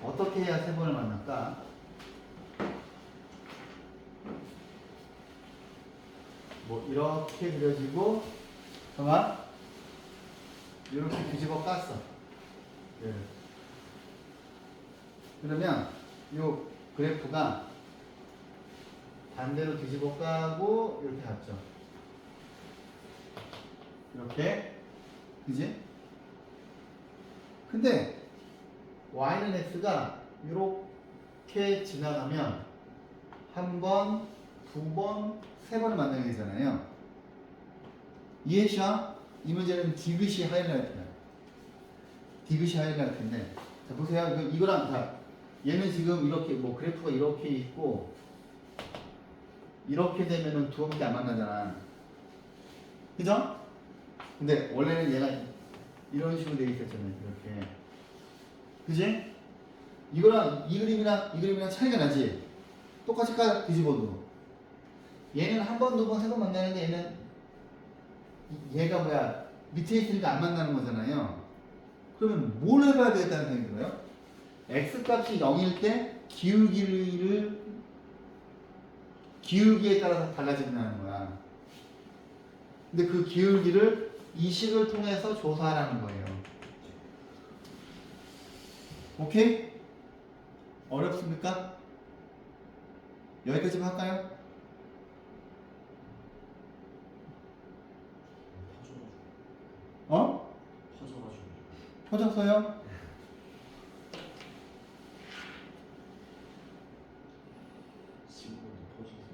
어떻게 해야 세 번을 만날까? 뭐 이렇게 그려지고 잠깐 이렇게 뒤집어 깠어. 예. 그러면 요 그래프가 반대로 뒤집어 까고 이렇게 갔죠. 이렇게. 그지? 근데 y는 x가 이렇게 지나가면 한 번, 두 번, 세 번을 만나게 되잖아요. 이해하셔? 이 문제는 디귿이 하이라이트야. 디귿이 하이라이트인데, 자 보세요. 이거랑 다 얘는 지금 이렇게 뭐 그래프가 이렇게 있고 이렇게 되면은 두 번밖에 안 만나잖아. 그죠? 근데 원래는 얘가 이런 식으로 되어 있었잖아요. 이렇게. 그지? 이거랑 이 그림이랑 차이가 나지? 똑같이 뒤집어도. 얘는 한 번, 두 번, 세 번 만나는데 얘는 얘가 뭐야? 밑에 있으니까 안 만나는 거잖아요. 그러면 뭘 해봐야 되겠다는 생각이 들어요? x값이 0일 때 기울기에 따라서 달라진다는 거야. 근데 그 기울기를 이 식을 통해서 조사하라는 거예요. 오케이? 어렵습니까? 여기까지만 할까요? 어? 퍼져가지고. 퍼졌어요? 지금도 퍼지겠어요.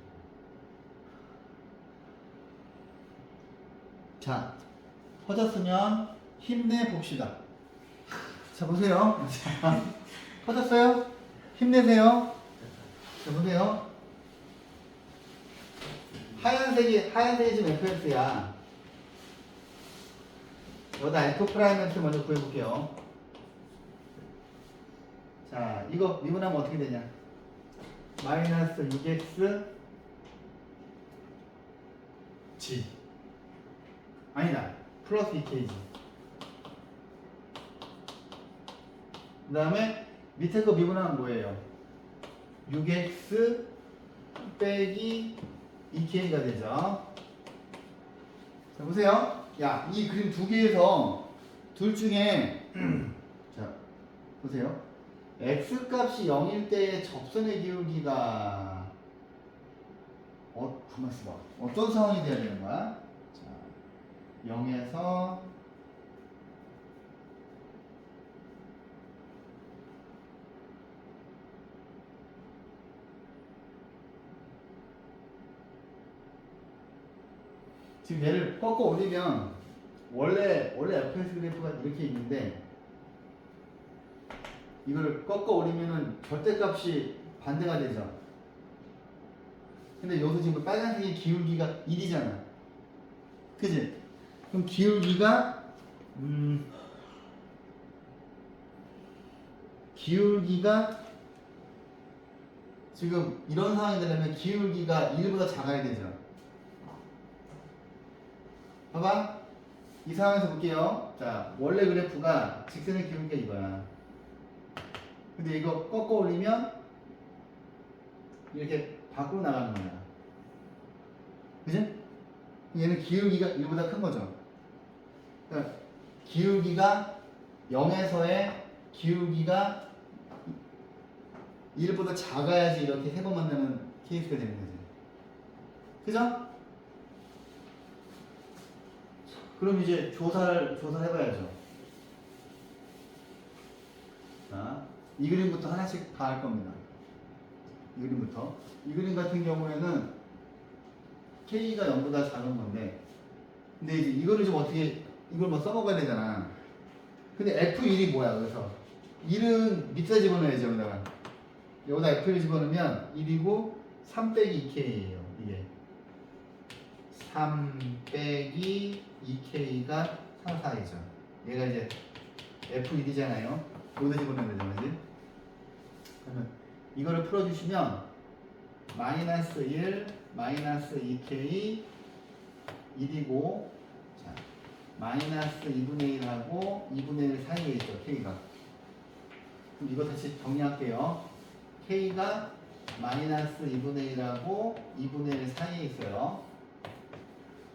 자, 퍼졌으면 힘내봅시다. 자, 보세요. 자, 퍼졌어요? 힘내세요. 자, 보세요. 하얀색이 지금 fx야. 여기다 f'(x) 먼저 구해볼게요. 자, 이거 미분하면 어떻게 되냐? 마이너스 6x g 아니다. 플러스 2kg. 그 다음에 밑에 거 미분하면 뭐예요? 6x 빼기 2k가 되죠. 자, 보세요. 야, 이 그림 두 개에서 둘 중에 자, 보세요. x 값이 0일 때의 접선의 기울기가 가만 있어봐. 어떤 상황이 돼야 되는 거야? 자, 0에서 지금 얘를 꺾어 올리면 원래 fx 그래프가 이렇게 있는데 이걸 꺾어 올리면은 절대값이 반대가 되죠. 근데 여기서 지금 빨간색의 기울기가 1이잖아. 그지? 그럼 기울기가 지금 이런 상황이 되려면 기울기가 1보다 작아야 되죠. 봐봐. 이 상황에서 볼게요. 자, 원래 그래프가 직선의 기울기가 이거야. 근데 이거 꺾어 올리면 이렇게 밖으로 나가는 거야. 그지? 얘는 기울기가 1보다 큰 거죠. 그러니까 기울기가 0에서의 기울기가 1보다 작아야지 이렇게 세 번 만나는 케이스가 되는 거지. 그죠? 그럼 이제 조사를 해봐야죠. 자, 이 그림부터 하나씩 다 할 겁니다. 이 그림부터. 이 그림 같은 경우에는 K가 0보다 작은 건데, 근데 이제 이거를 좀 어떻게, 이걸 뭐 써먹어야 되잖아. 근데 F1이 뭐야, 그래서? 1은 밑에 집어넣어야죠, 여기다가. 여기다 F를 집어넣으면 1이고 3 빼기 2K예요, 이게. 3 빼기 2K가 3, 4이죠. 얘가 이제 F1이잖아요. 여기다 집어넣어야 되잖아, 그지? 그러면 이거를 풀어주시면 마이너스 1, 마이너스 2K 1이고, 자, 마이너스 2분의 1하고 2분의 1 사이에 있죠, K가. 그럼 이거 다시 정리할게요. K가 마이너스 2분의 1하고 2분의 1 사이에 있어요.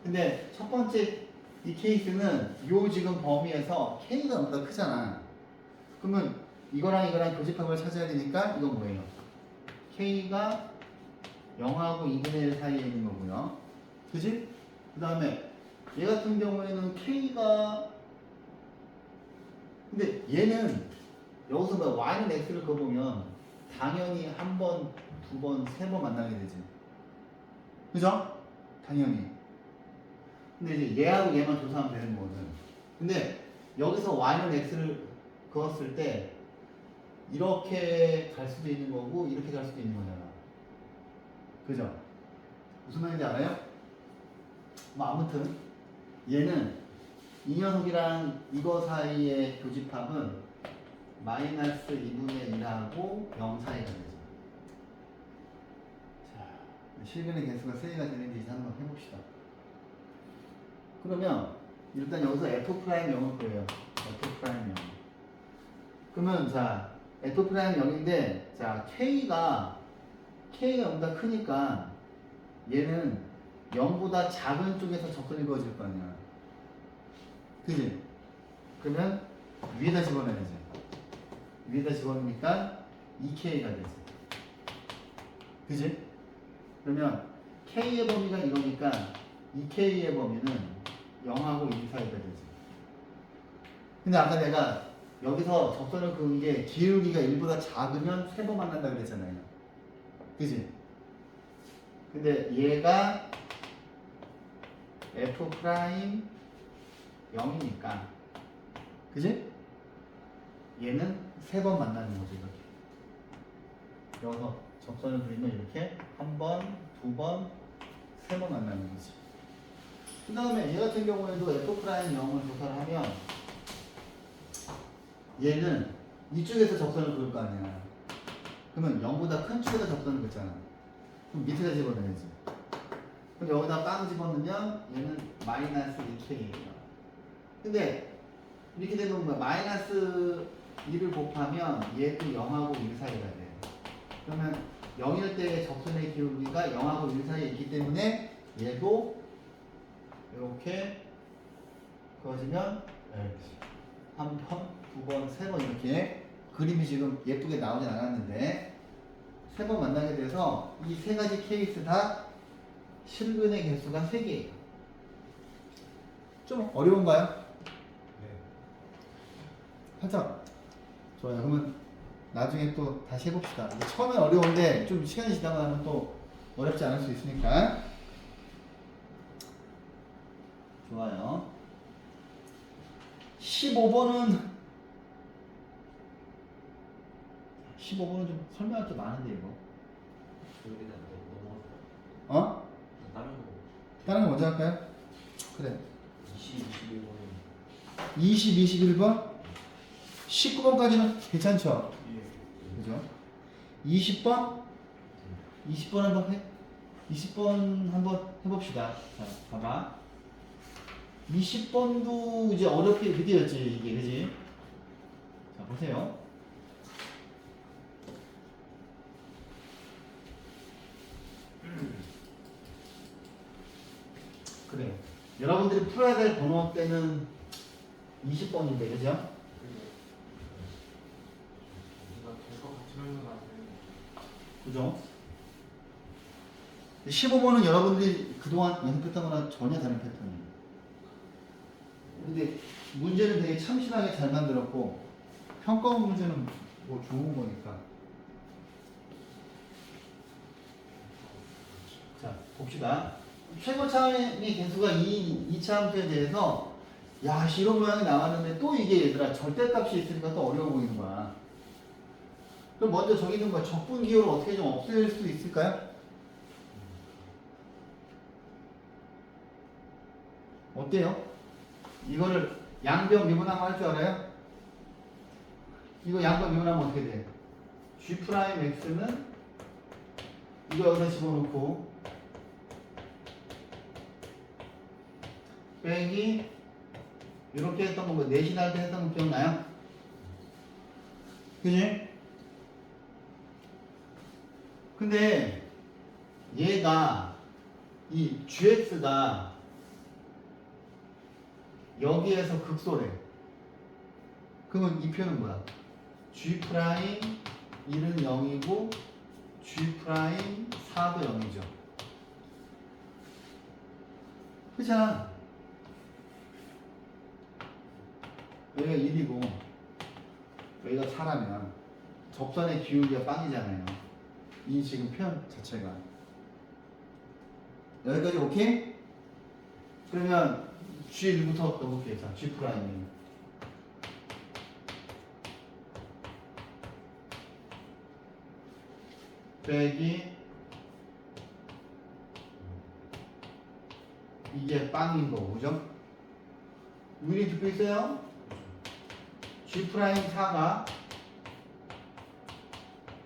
근데 첫 번째 이 케이스는 요 지금 범위에서 K가 너무 더 크잖아. 그러면 이거랑 이거랑 교집합을 찾아야 되니까 이건 뭐예요? K가 0하고 2분의 1 사이에 있는 거고요. 그지? 그 다음에 얘 같은 경우에는 K가, 근데 얘는 여기서 뭐 Y는 X를 그어보면 당연히 한 번, 두 번, 세 번 만나게 되지. 그죠? 당연히. 근데 이제 얘하고 얘만 조사하면 되는 거거든. 근데 여기서 Y는 X를 그었을 때 이렇게 갈 수도 있는 거고 이렇게 갈 수도 있는 거잖아. 그죠? 무슨 말인지 알아요? 뭐 아무튼 얘는 이 녀석이랑 이거 사이의 교집합은 마이너스 2분의 1하고 0 사이가 되죠. 자, 실근의 개수가 3개가 되는지 한번 해봅시다. 그러면 일단 여기서 F'0을 구해요. F'0. 그러면 자, F'0인데 자, K가 0보다 크니까 얘는 0보다 작은 쪽에서 접선이 그어질 거 아니야. 그지? 그러면 위에다 집어넣어야지. 위에다 집어넣으니까 2K가 되지. 그지? 그러면 K의 범위가 이거니까 2K의 범위는 0하고 1 사이가 되지. 근데 아까 내가 여기서 접선을 그은 게 기울기가 1보다 작으면 세 번 만난다 그랬잖아요. 그지? 근데 얘가 F' 0이니까 그지? 얘는 세 번 만나는 거죠. 이렇게 여기서 접선을 그리면 이렇게 한 번, 두 번, 세 번 만나는 거지. 그 다음에 얘 같은 경우에도 F' 0을 조사를 하면 얘는 이쪽에서 접선을 그을 거 아니야. 그러면 0보다 큰 쪽에다 접선을 긋잖아. 그럼 밑에다 집어넣어야지. 그럼 여기다 빵 집어넣으면 얘는 마이너스 2K예요. 근데 이렇게 되면 뭐야? 마이너스 1을 곱하면 얘도 0하고 1 사이가 돼. 그러면 0일 때 접선의 기울기가 0하고 1 사이에 있기 때문에 얘도 이렇게 그어지면 한 번, 두 번, 세 번 이렇게 그림이 지금 예쁘게 나오진 않았는데 세 번 만나게 돼서 이 세 가지 케이스 다 실근의 개수가 3개예요. 좀 어려운가요? 네. 살짝 좋아요. 그러면 나중에 또 다시 해봅시다. 처음엔 어려운데 좀 시간이 지나고 나면 또 어렵지 않을 수 있으니까. 좋아요. 15번은 좀 설명할 게 많은데 이거. 여기다 넘어갈까요? 어? 다른 거 다른 거 먼저 할까요? 그래. 21번은 20, 21번? 19번까지는 괜찮죠? 예. 그죠? 20번? 20번 한번 해? 20번 한번 해봅시다. 자, 봐봐. 20번도 이제 어렵게 그게였지, 이게, 그지? 자, 보세요. 그래요. 여러분들이 풀어야 될 번호대는 20번인데, 그죠? 뭔가 될것 같지만은 안 되는. 그죠? 15번은 여러분들이 그동안 연습했던 거랑 전혀 다른 패턴이에요. 근데 문제는 되게 참신하게 잘 만들었고, 평가원 문제는 뭐 좋은 거니까. 자, 봅시다. 최고차의 개수가 2인 2차 함수에 대해서 야, 이런 모양이 나왔는데 또 이게 얘들아 절대값이 있으니까 또 어려워 보이는 거야. 그럼 먼저 저기 있는 거 적분 기호를 어떻게 좀 없앨 수 있을까요? 어때요? 이거를 양변 미분하면 할 줄 알아요? 이거 양변 미분하면 어떻게 돼? G'X는 이거 여기다 집어넣고 빼기 이렇게 했던 거, 뭐 내신할 때 했던 거 기억나요? 그지? 근데 얘가 이 GX가 여기에서 극소래. 그러면 이 표는 뭐야? G 프라임 1은 0이고 G 프라임 4도 0이죠. 그렇잖아. 여기가 1이고 여기가 4라면 접선의 기울기가 빵이잖아요. 이 지금 표현 자체가. 여기까지 오케이? 그러면 G1부터 넣어볼게요. 자, G 프라임이 빼기 이게 빵인 거고, 그죠? 위리 듣고 있어요? G 프라임 4가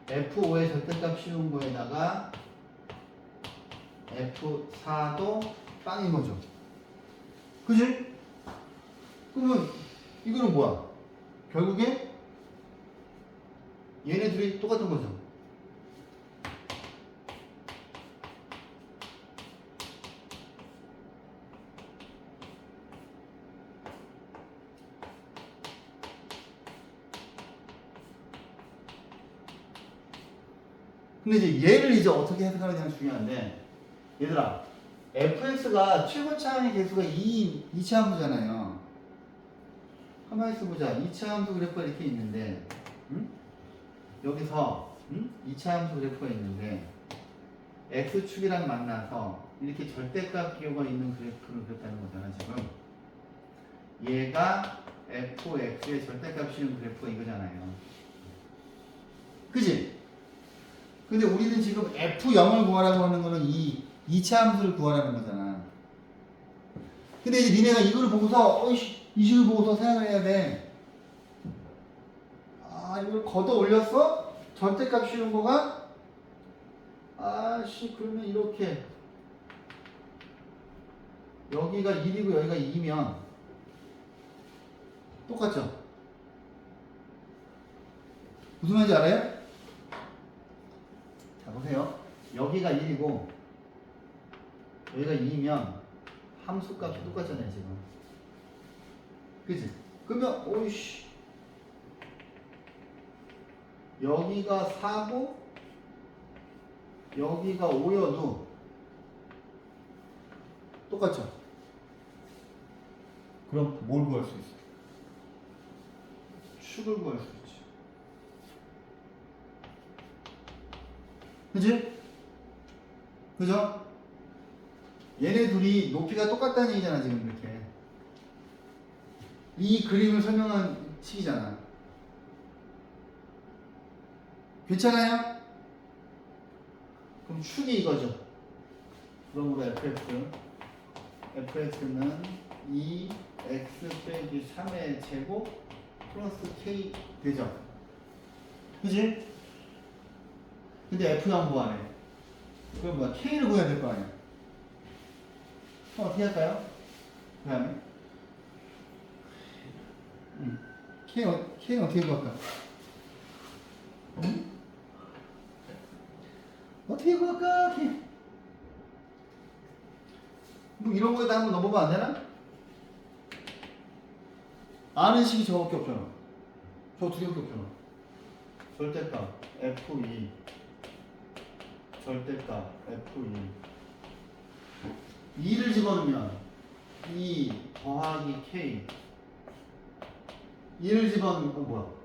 F5의 절대값 씌운 거에다가 F4도 빵인 거죠. 그지? 그러면 이거는 뭐야? 결국에 얘네 둘이 똑같은 거죠. 근데 이제 얘를 이제 어떻게 해석하느냐가 중요한데, 얘들아, fx가 최고차의 개수가 2차 함수잖아요. 가만히 있어보자. 2차 함수 그래프가 이렇게 있는데, 응? 여기서 2차 함수 그래프가 있는데 x축이랑 만나서 이렇게 절대값 기호가 있는 그래프를 그렸다는 거잖아, 지금. 얘가 fx의 절대값 씌운 그래프가 이거잖아요. 그지? 근데 우리는 지금 F0을 구하라고 하는 거는 이 2차 함수를 구하라는 거잖아. 근데 이제 니네가 이걸 보고서, 이 식을 보고서 생각을 해야 돼. 아, 이걸 걷어 올렸어? 절대값 씌운 거가? 아씨, 그러면 이렇게. 여기가 1이고 여기가 2면 똑같죠? 무슨 말인지 알아요? 자, 보세요. 여기가 1이고 여기가 2면 함수값이 똑같잖아요, 지금. 그치? 그러면 오이씨, 여기가 4고 여기가 5여도 똑같죠? 그럼 뭘 구할 수 있어? 축을 구할 수 있지. 그치? 그죠? 얘네 둘이 높이가 똑같다는 얘기잖아, 지금 이렇게. 이 그림을 설명한 식이잖아. 괜찮아요? 그럼 축이 이거죠. 그러므로 fx는 2x 빼기 3의 제곱 플러스 k 되죠. 그치? 근데 f0 구하네. 그럼 뭐야? k를 구해야 될 거 아니야. 그럼 어떻게 할까요? 그 다음에 K는 어떻게 구할까? 응? 어떻게 구할까? K. 그럼 이런 거에다 한번 넣어보면 안 되나? 아는 식이 저거밖에 없잖아. 저 두 개밖에 없잖아. 절대값 F2 절대값 F2 2를 집어넣으면 2 더하기 K 2를 집어넣으면 뭐야?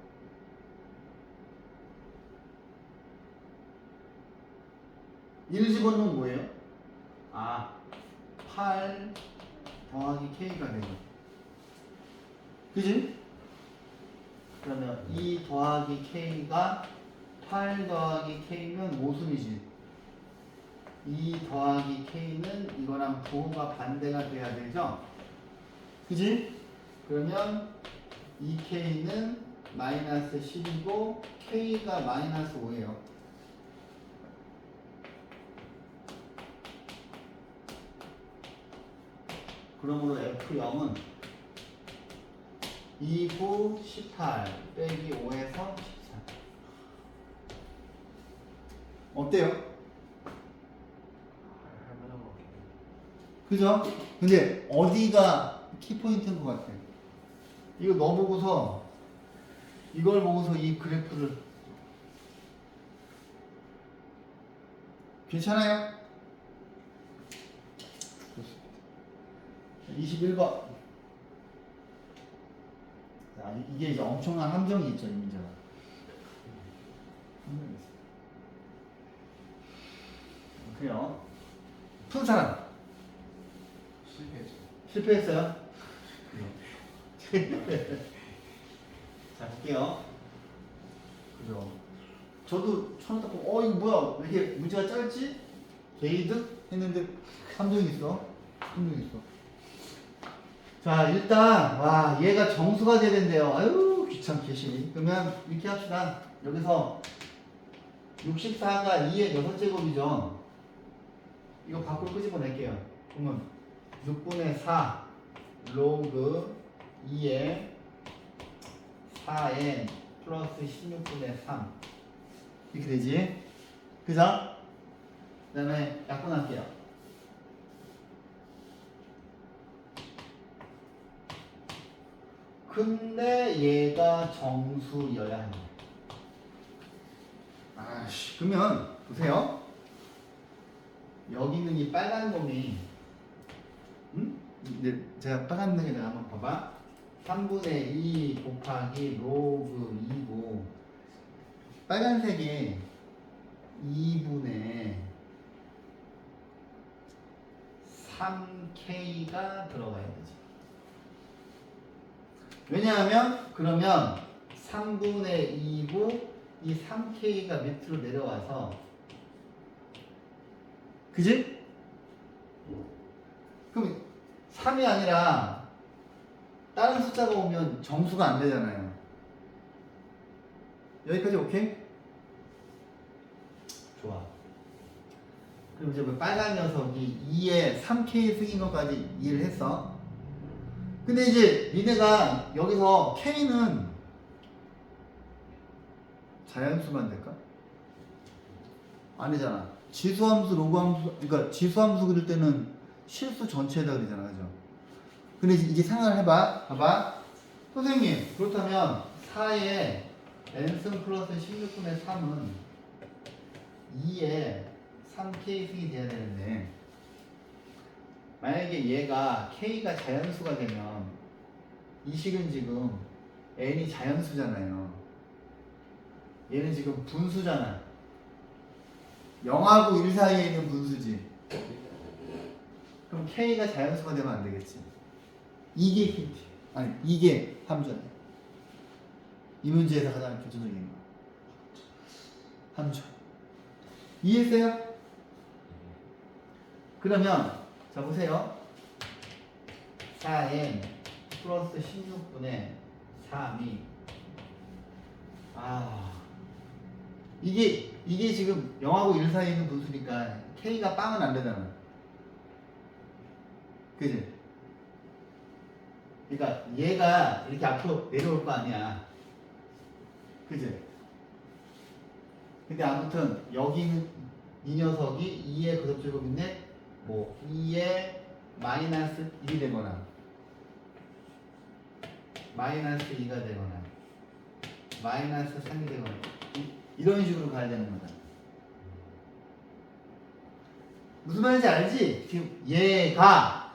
1 집어넣으면 뭐예요? 아, 8 더하기 K가 되죠. 그지? 그러면 2 더하기 K가 8 더하기 K면 모순이지. 2 더하기 K는 이거랑 부호가 반대가 돼야 되죠? 그지? 그러면 2K는 마이너스 10이고 K가 마이너스 5예요. 그러므로 F0은 2, 9, 18 빼기 5에서 14. 어때요? 할만한 것 같긴 해. 그죠? 근데 어디가 키포인트인 것 같아요? 이거 넣어보고서 이걸 보고서 이 그래프를 괜찮아요? 21번. 자, 이게 이제 엄청난 함정이 있죠, 이 문제가. 함정이 있어요. 그래요. 푼 사람 실패했어. 실패했어요? 자, 볼게요. 그죠. 저도 처음 딱 보고, 이거 뭐야? 왜 이렇게 문제가 짧지? 게이득? 했는데, 함정이 있어. 함정이 있어. 자, 일단, 와, 얘가 정수가 돼야 된대요. 아유, 귀찮게 시. 그러면, 이렇게 합시다. 여기서, 64가 2의 6제곱이죠. 이거 밖으로 끄집어낼게요. 그러면, 6분의 4, 로그 2의 4n 플러스 16분의 3. 이렇게 되지? 그죠? 그 다음에 약분할게요. 근데 얘가 정수여야 한다. 아씨, 그러면 보세요. 여기 있는 이 빨간 놈이, 이제 제가 빨간 놈에다가 한번 봐봐. 3분의 2 곱하기 로그 2고 빨간색에 2분의 3K가 들어가야 되지. 왜냐하면 그러면 3분의 2고 이 3K가 밑으로 내려와서 그지? 그럼 3이 아니라 다른 숫자가 오면 정수가 안 되잖아요. 여기까지 오케이? 좋아. 그럼 이제 그 빨간 녀석이 2에 3K 승인 것까지 이해를 했어. 근데 이제 니네가 여기서 K는 자연수만 될까? 아니잖아. 지수함수, 로그함수, 그러니까 지수함수 그릴 때는 실수 전체에다 그리잖아, 그죠? 근데 이제 생각을 해봐. 봐봐. 선생님, 그렇다면 4에 n승 플러스 16분의 3은 2에 3k 승이 돼야 되는데 만약에 얘가 k가 자연수가 되면 이 식은 지금 n이 자연수잖아요. 얘는 지금 분수잖아. 0하고 1 사이에 있는 분수지. 그럼 k가 자연수가 되면 안 되겠지. 이게 퀴티. 아니, 이게 함수야. 이 문제에서 가장 결정적인 거. 함수. 이해했어요? 그러면 자 보세요. 4n 플러스 16분의 3이 이게 지금 0하고 1 사이에 있는 분수니까 k가 빵은 안 되잖아. 그지? 그러니까 얘가 이렇게 앞으로 내려올 거 아니야. 그지? 근데 아무튼 여기 있는 이 녀석이 2의 거듭제곱인데 뭐 2의 마이너스 1이 되거나 마이너스 2가 되거나 마이너스 3이 되거나 이런 식으로 가야 되는 거다. 무슨 말인지 알지? 지금 얘가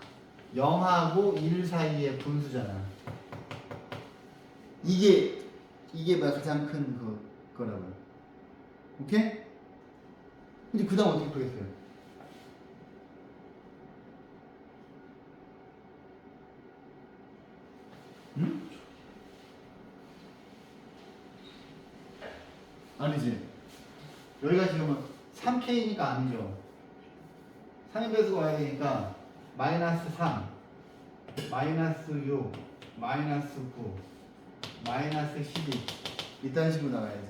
0하고 1 사이의 분수잖아. 이게 가장 큰 거라고요. 오케이? 근데 그 다음 어떻게 풀겠어요? 응? 아니지. 여기가 지금은 3K니까 아니죠. 3의 배수가 와야 되니까 마이너스 3, 마이너스 6, 마이너스 9, 마이너스 12 이딴 식으로 나가야지.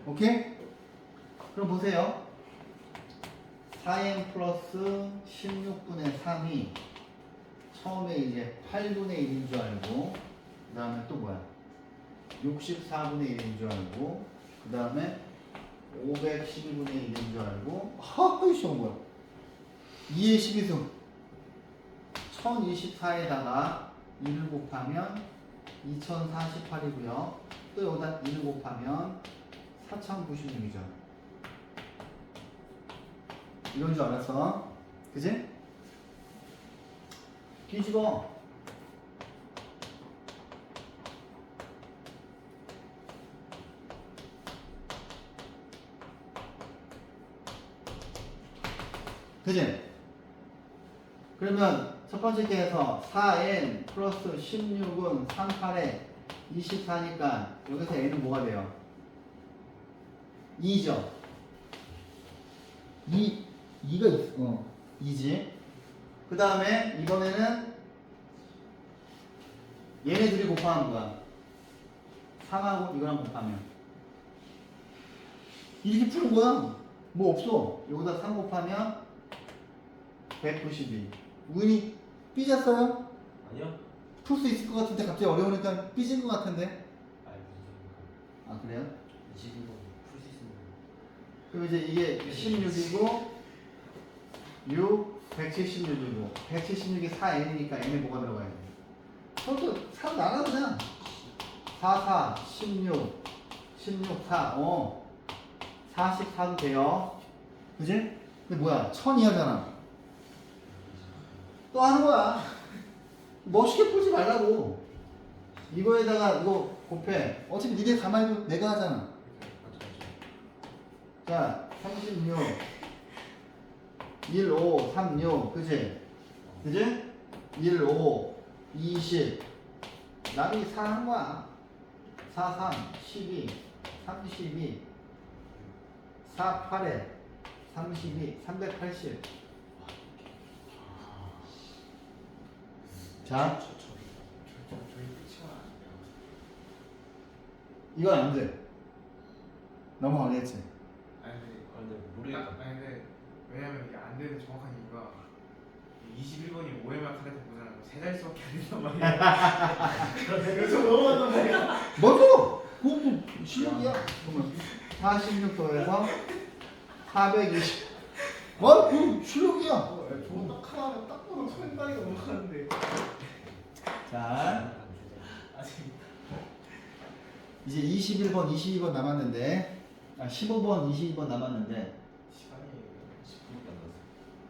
오케이? 그럼 보세요. 4n 플러스 16분의 3이 처음에 이제 8분의 1인 줄 알고 그 다음에 또 뭐야? 64분의 1인 줄 알고 그 다음에 512분의 1인 줄 알고 하이 시험 뭐야? 2의 12수 1024에다가 1을 곱하면 2048이고요. 또 여기다 1을 곱하면 4096이죠. 이런 줄 알았어. 그지? 뒤집어. 그지? 그러면 첫 번째 개에서 4n 플러스 16은 38에 24니까 여기서 n은 뭐가 돼요? 2죠? 2가 있어. 2지? 그 다음에 이번에는 얘네 둘이 곱하는 거야. 3하고 이거랑 곱하면. 이렇게 푸는 거야. 뭐 없어. 여기다 3 곱하면 192. 우인이 삐졌어요? 아니요? 풀 수 있을 것 같은데 갑자기 어려우니까 삐진 것 같은데. 아니 무슨 아 그래요? 20분 풀수 있습니다. 그럼 이제 이게 16이고 6, 176이고 176이 4n이니까 n에 뭐가 들어가야 돼? 그것도 4 나가보자. 4, 4, 16, 16, 4, 44도 돼요. 그지? 근데 뭐야? 1000이하잖아. 또 하는 거야. 멋있게 풀지 말라고. 이거에다가 이거 곱해. 어차피 니네 가만히 도 내가 하잖아. 자, 36, 1, 5, 3, 6, 그지? 그지? 1, 5, 20. 남이 4 하는 거야. 4, 3, 12, 32, 4, 8에 32, 380. 자, 저희 끝이가 안 돼요. 이건 안 돼. 넘어가겠지. 아니 근데 근데 모르겠다. 아니 근데 왜냐면 이게 안 되는 정확한 이유가 21번이 5회만 카드 보잖아요. 세 달수밖에 안 된단 말이야. 그래서 넘어간단 말이야. 맞아! 그거 뭐 실력이야. 그러면 46도에서 420. 뭐? 그 실력이야. 저거 딱 하나면 딱 보면 손가락이 넘어가는데. 자, 아직 이제 21번, 22번 남았는데, 15번, 22번 남았는데, 시간이 10분밖에 안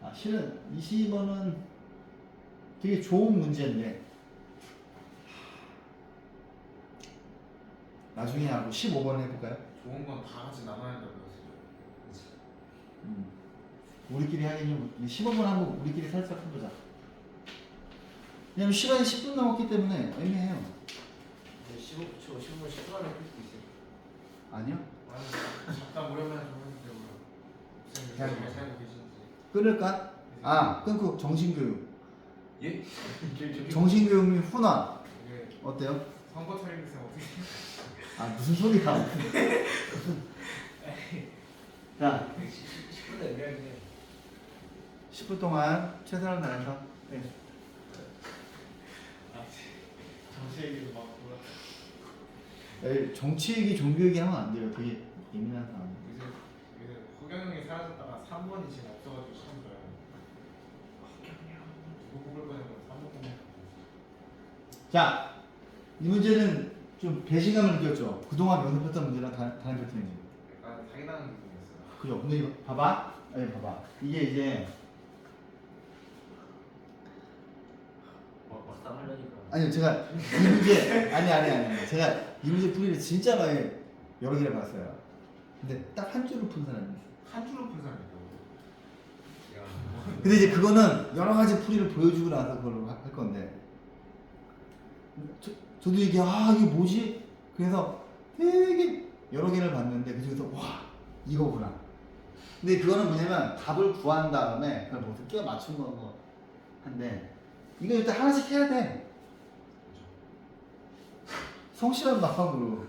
남았어요. 실은 22번은 되게 좋은 문제인데, 나중에 하고 15번 해볼까요? 좋은 건 다 같이 나눠야 된다고 했어요. 우리끼리 하긴 좀 15번 한번 우리끼리 살짝 해보자. 왜냐면 시간이 10분 남았기 때문에 애매해요. 이제 15분 10분 안에 풀 수 있어요. 아니요? 아니 잠깐 오랜만에 좀 했는데 뭐야. 선생님 잘 잘 살고 계신지. 끊을까? 끊고 정신교육. 예? 정신교육이 훈화. 이게 어때요? 선거 차리는 쌤 어떻게? 무슨 소리야. 자, 10분에 애매하게 10분 동안 최선을 다해서. 네. 정치 얘기도 막 돌아. 정치 얘기, 종교 얘기 하면 안 돼요. 되게 예민한 사람. 요새 허경영이 사라졌다가 3번이 지금 없어가지고 처음 봐요. 뽑을 거냐고 3번 자, 이 문제는 좀 배신감을 느꼈죠. 그동안 연습했던 문제랑 다른 패턴이지. 약간 사기당한 느낌이었어요. 그죠? 근데 이거 봐봐. 아니 봐봐. 이게 이제 막상 하려니까. 아니요 제가 이 문제 아니 제가 이 문제 풀이를 진짜 많이 여러 개를 봤어요. 근데 딱 한 줄을 푼 사람이 있어요. 한 줄로 푼 사람이 있다고. 근데 이제 그거는 여러 가지 풀이를 보여주고 나서 그걸로 할 건데 저도 이게 이게 뭐지? 그래서 되게 여러 개를 봤는데 그중에서 와 이거구나. 근데 그거는 뭐냐면 답을 구한 다음에 그걸 뭐 끼워 맞춘 거고 한데 이거 일단 하나씩 해야 돼. 성실한 마음으로.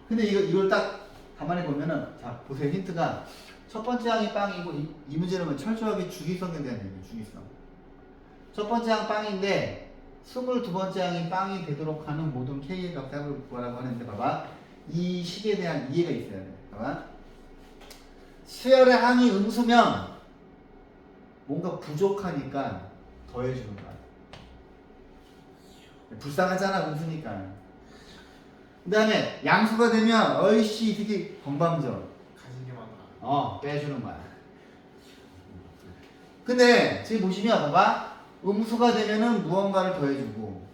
근데 이걸 딱 가만히 보면은 자 보세요. 힌트가 첫 번째 항이 빵이고 이 문제는 뭐 철저하게 주기성에 대한 얘기예요. 주기성. 첫 번째 항 빵인데 22번째 항이 빵이 되도록 하는 모든 K의 값을 구하라고 하는데 봐봐. 이 식에 대한 이해가 있어야 돼. 봐봐. 수열의 항이 음수면 뭔가 부족하니까 더해주는 거야. 불쌍하잖아 음수니까. 그 다음에 양수가 되면 어이씨 되게 건방져. 가진 게 많다. 빼주는 거야. 근데 지금 보시면 봐봐. 음수가 되면은 무언가를 더해주고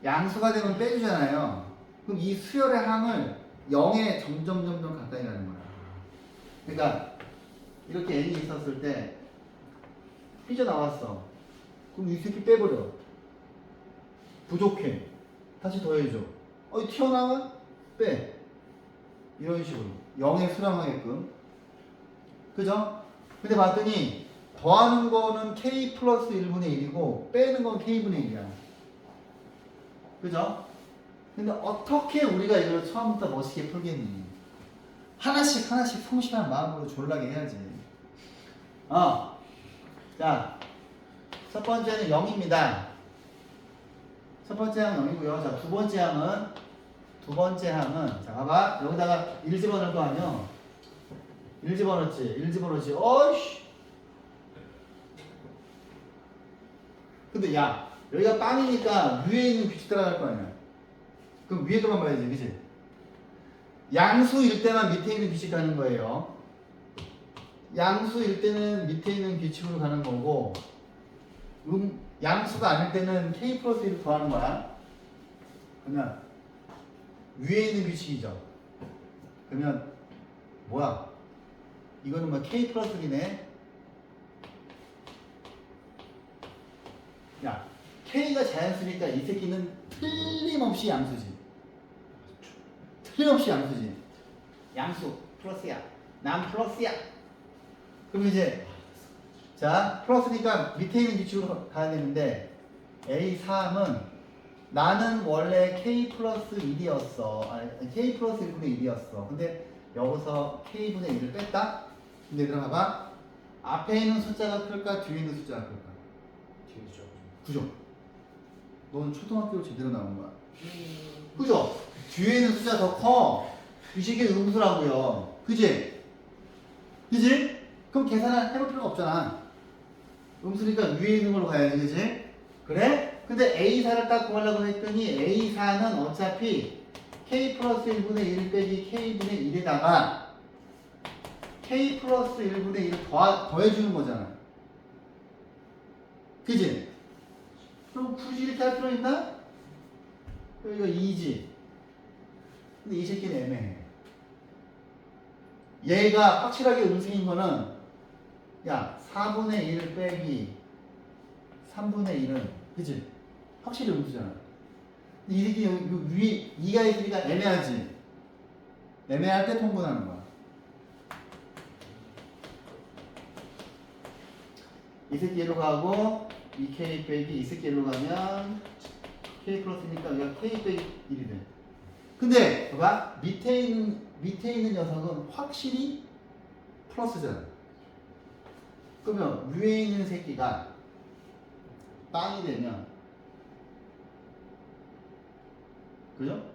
양수가 되면 빼주잖아요. 그럼 이 수열의 항을 0에 점점 가까이 가는 거야. 그러니까 이렇게 n이 있었을 때 삐져나왔어. 그럼 이 새끼 빼버려. 부족해. 다시 더해줘. 튀어나와? 빼. 이런 식으로 0에 수렴하게끔. 그죠? 근데 봤더니 더하는 거는 k 플러스 1분의 1이고 빼는 건 k분의 1이야. 그죠? 근데 어떻게 우리가 이걸 처음부터 멋있게 풀겠니? 하나씩 성실한 마음으로 졸라게 해야지. 자, 첫 번째는 0입니다. 첫 번째 항은 0이고요. 자, 두 번째 항은 자, 봐봐. 여기다가 1 집어넣을 거 아니야? 1 집어넣지. 어이씨. 근데 야, 여기가 빵이니까 위에 있는 규칙 따라갈 거 아니야? 그럼 위에 것만 봐야지, 그치? 양수일 때만 밑에 있는 규칙 가는 거예요. 양수일 때는 밑에 있는 규칙으로 가는 거고, 양수가 아닐 때는 k 플러스 1을 더하는 거야. 그러면 위에 있는 규칙이죠. 그러면 뭐야? 이거는 뭐 k 플러스 1이네. 야, k가 자연수니까 이 새끼는 틀림없이 양수지. 양수 플러스야. 난 플러스야. 그럼 이제 자 플러스니까 밑에 있는 규칙으로 가야 되는데 A3은 나는 원래 K 플러스 1이었어. K 플러스 1분의 1이었어. 근데 여기서 K분의 1을 뺐다? 근데 얘들아 봐봐. 앞에 있는 숫자가 클까? 뒤에 있는 숫자가 클까? 뒤에죠. 그죠? 넌 초등학교로 제대로 나온 거야. 그죠? 뒤에 있는 숫자 더 커. 이 식이 음수라고요. 그지? 그럼 계산을 해볼 필요가 없잖아. 음수니까 위에 있는 걸로 가야지. 그지? 그래? 근데 A4를 딱 구하려고 했더니 A4는 어차피 K 플러스 1분의 1 빼기 K분의 1에다가 K 플러스 1분의 1을 더해주는 거잖아. 그지? 그럼 굳이 이렇게 할 필요 있나? 여기가 2지. 근데 이 새끼는 애매해. 얘가 확실하게 음수인 거는 야 4분의 1 빼기 3분의 1은 그치? 확실히 음수잖아. 근데 이 새끼 여기 위에 2가 있으니까 애매하지. 애매할 때 통분하는 거야. 이 새끼 얘로 가고 2k 빼기 이 새끼 얘로 가면 k 플러스니까 여기가 k 빼기 1이 돼. 근데 봐봐 밑에 있는 녀석은 확실히 플러스잖아. 그러면 위에 있는 새끼가 빵이 되면 그죠?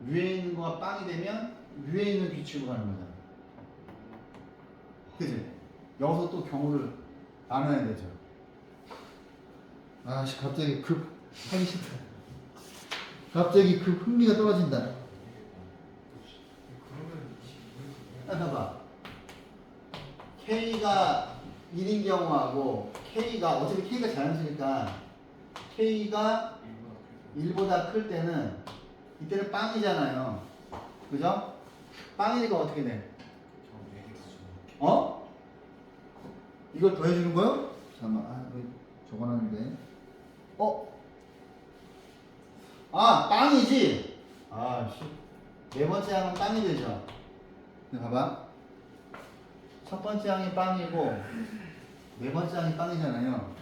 위에 있는 거가 빵이 되면 위에 있는 규칙으로 가는 거잖아. 그지? 여기서 또 경우를 나눠야 되죠. 아씨 갑자기 급 하기 싫다. 갑자기 급 흥미가 떨어진다. 그러면 22분이네요. 봐봐. K가 1인 경우하고 K가 어차피 K가 자연수니까 K가 1보다 클 때는 이때는 빵이잖아요. 그죠? 빵이니까 어떻게 돼? 어? 이걸 더해주는 거요? 잠깐만, 여기 적어놨는데. 빵이지? 네 번째 항은 빵이 되죠? 근데 봐봐. 첫 번째 항이 빵이고, 네 번째 항이 빵이잖아요.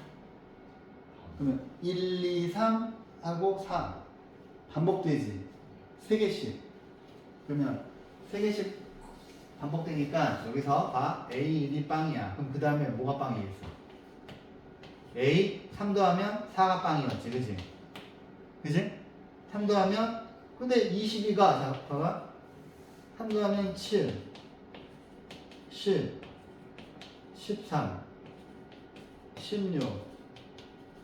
그러면 1, 2, 3 하고 4. 반복되지? 3개씩. 그러면 3개씩 반복되니까 여기서 봐. A, 1이 빵이야. 그럼 그 다음에 뭐가 빵이겠어? A, 3 더하면 4가 빵이었지. 그지? 그지? 3 더하면, 근데 22가, 자, 봐봐. 3 더하면 7, 10, 13, 16,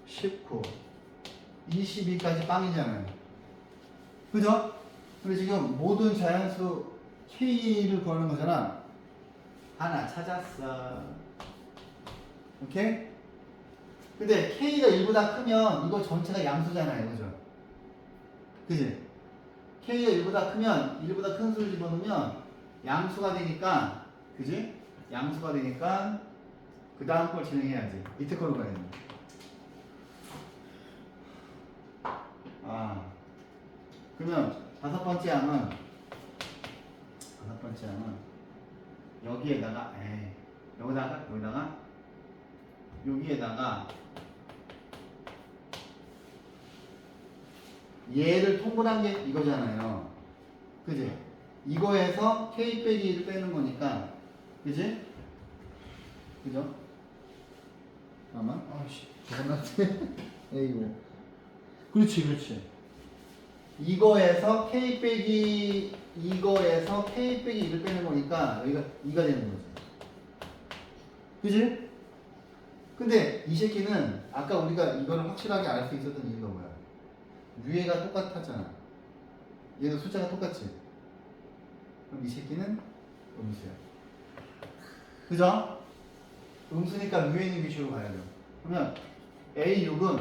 19, 22까지 빵이잖아요. 그죠? 근데 지금 모든 자연수 K를 구하는 거잖아. 하나 찾았어. 오케이? 근데 K가 1보다 크면 이거 전체가 양수잖아요. 그죠? 그지? K가 1보다 크면 1보다 큰 수를 집어넣으면 양수가 되니까, 그지? 양수가 되니까 그 다음 걸 진행해야지. 밑에 걸로 가야 돼. 그러면 다섯 번째 항은 여기에다가 여기에다가 얘를 통분한 게 이거잖아요. 그지? 이거에서 K 빼기 1을 빼는 거니까, 그지? 그죠? 잠깐만. 적어놨지? A고. 그렇지. 이거에서 K 빼기 1을 빼는 거니까 여기가 2가 되는 거지. 그지? 근데 이 새끼는 아까 우리가 이거를 확실하게 알 수 있었던 이유가 뭐야? 위에가 똑같았잖아. 얘도 숫자가 똑같지? 그럼 이 새끼는 음수야. 그죠? 음수니까 위에 있는 기준으로 가야 돼. 그러면 A6은,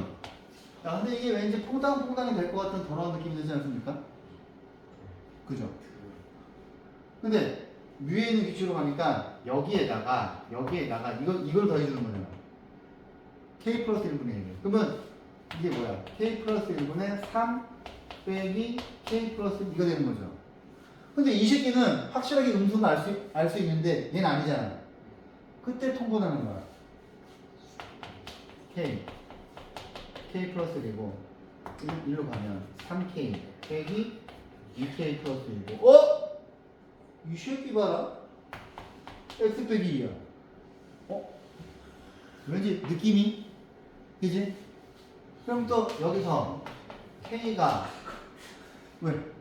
야, 근데 이게 왠지 퐁당퐁당이 될 것 같은 더러운 느낌이 들지 않습니까? 그죠? 근데 위에 있는 기준으로 가니까 여기에다가 이걸 더해주는 거잖아. K 플러스 1분의 1. 그러면 이게 뭐야? K 플러스 1분의 3 빼기 K 플러스 2가 되는 거죠. 근데 이 새끼는 확실하게 음수는 알 수 있는데 얘는 아니잖아. 그때 통분하는 거야. K 플러스 1이고 1로 가면 3K 빼기 2K 플러스 1이고 이 새끼 봐라. X 빼기 2야. 왠지 느낌이? 그지? 그럼 또 여기서 K가 왜? 그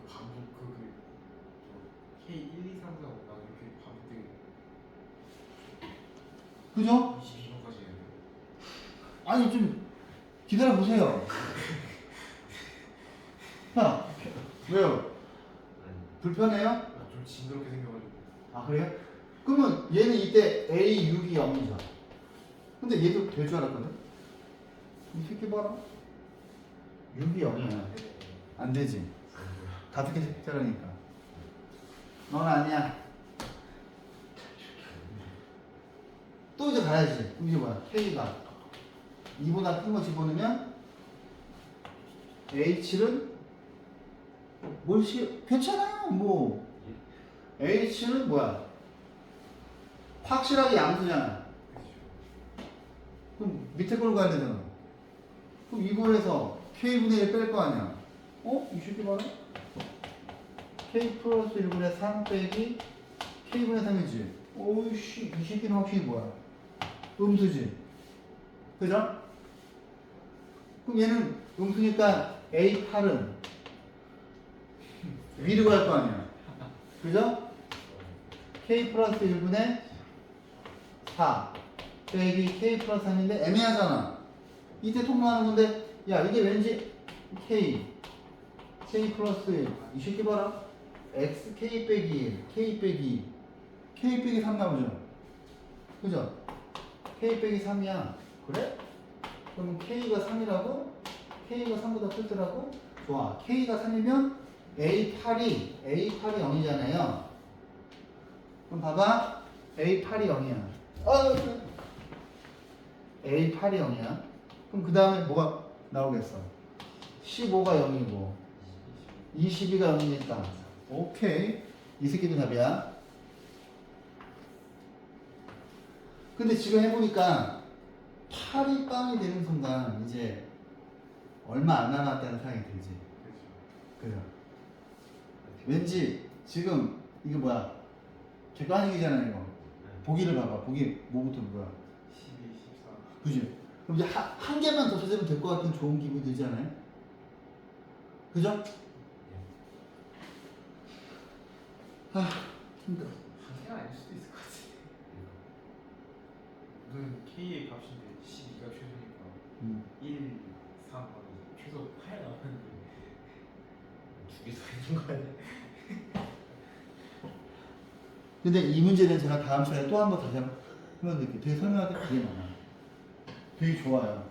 반복 K 1, 2, 3, 4, 5 나도 이렇게 반복되게 그죠? 22번까지 해야 돼요. 아니 좀 기다려 보세요. 야, 왜요? 불편해요? 좀 징그럽게 생겨가지고. 아 그래요? 그러면 얘는 이때 A6이 0이죠. 근데 얘도 될 줄 알았거든? 이 새끼 봐라. 6이 0이야. 안 되지. 다섯 개 색깔이니까. 넌 아니야. 또 이제 가야지. 이게 뭐야? K가 2보다 큰 거 집어넣으면 H는 괜찮아. 뭐 H는 뭐야? 확실하게 양수잖아. 그럼 밑에 걸 가야 되잖아. 그럼 이거에서 K분의 1 뺄 거 아니야. 이 새끼 봐라. K 플러스 1분의 3 빼기 K분의 3이지. 오이씨, 이 새끼는 확실히 뭐야? 음수지. 그죠? 그럼 얘는 음수니까 A8은 위로 갈 거 아니야. 그죠? K 플러스 1분의 4 빼기 K 플러스 3인데 애매하잖아. 이때 통과하는 건데 야 이게 왠지 K 플러스 1. 이 새끼 봐라. X K 빼기 1, K 빼기 K 빼기 3 나오죠. 그죠? K 빼기 3이야. 그래? 그러면 K가 3이라고? K가 3보다 크더라고? 좋아. K가 3이면 A8이 0이잖아요. 그럼 봐봐. A8이 0이야. A8이 0이야. 그럼 그 다음에 뭐가 나오겠어? 15가 0이고 22가 0이니까 오케이. 이 새끼도 답이야. 근데 지금 해보니까 8이 빵이 되는 순간 이제 얼마 안 남았다는 생각이 들지. 그죠? 왠지 지금 이게 뭐야? 객관식이잖아 이거. 보기를 봐봐. 보기 뭐부터 뭐야? 12, 14. 그지? 그럼 이제 한 개만 더 찾으면 될 것 같은 좋은 기분이 들지 않아요? 그죠? 아 힘들어. 한계가 아닐 수도 있을 것 같은데. 우선 K의 값인데 12가 최소니까 1, 3, 최소 8 나왔는데 두 개 더 있는 거 아니야? 근데 이 문제는 제가 다음 시간에 또 한 번 다시 한번 설명드릴게요. 되게 설명할 때 되게 많아요. 되게 좋아요.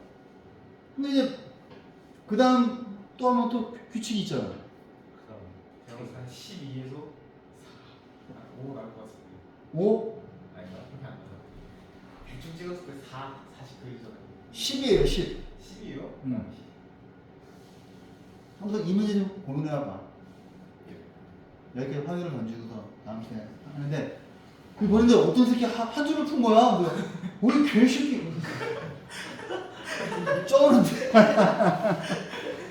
근데 이제 그 다음 또 한 번 또 규칙이 있잖아요. 그다음 제가 봤을 때한 12에서 4, 5 나올 것 같은데. 5, 아닌가? 그렇게 안 나서 대충 찍었을 때 4, 40 그리잖아요. 10이에요, 10. 10이요? 한번 이 문제 좀 고민해봐. 10개 확률을 던지고서 다음 시간에 하는데 그 보는데 어떤 새끼 한 줄을 푼 거야. 우리 개새끼 쩌는데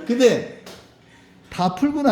근데 다 풀고 나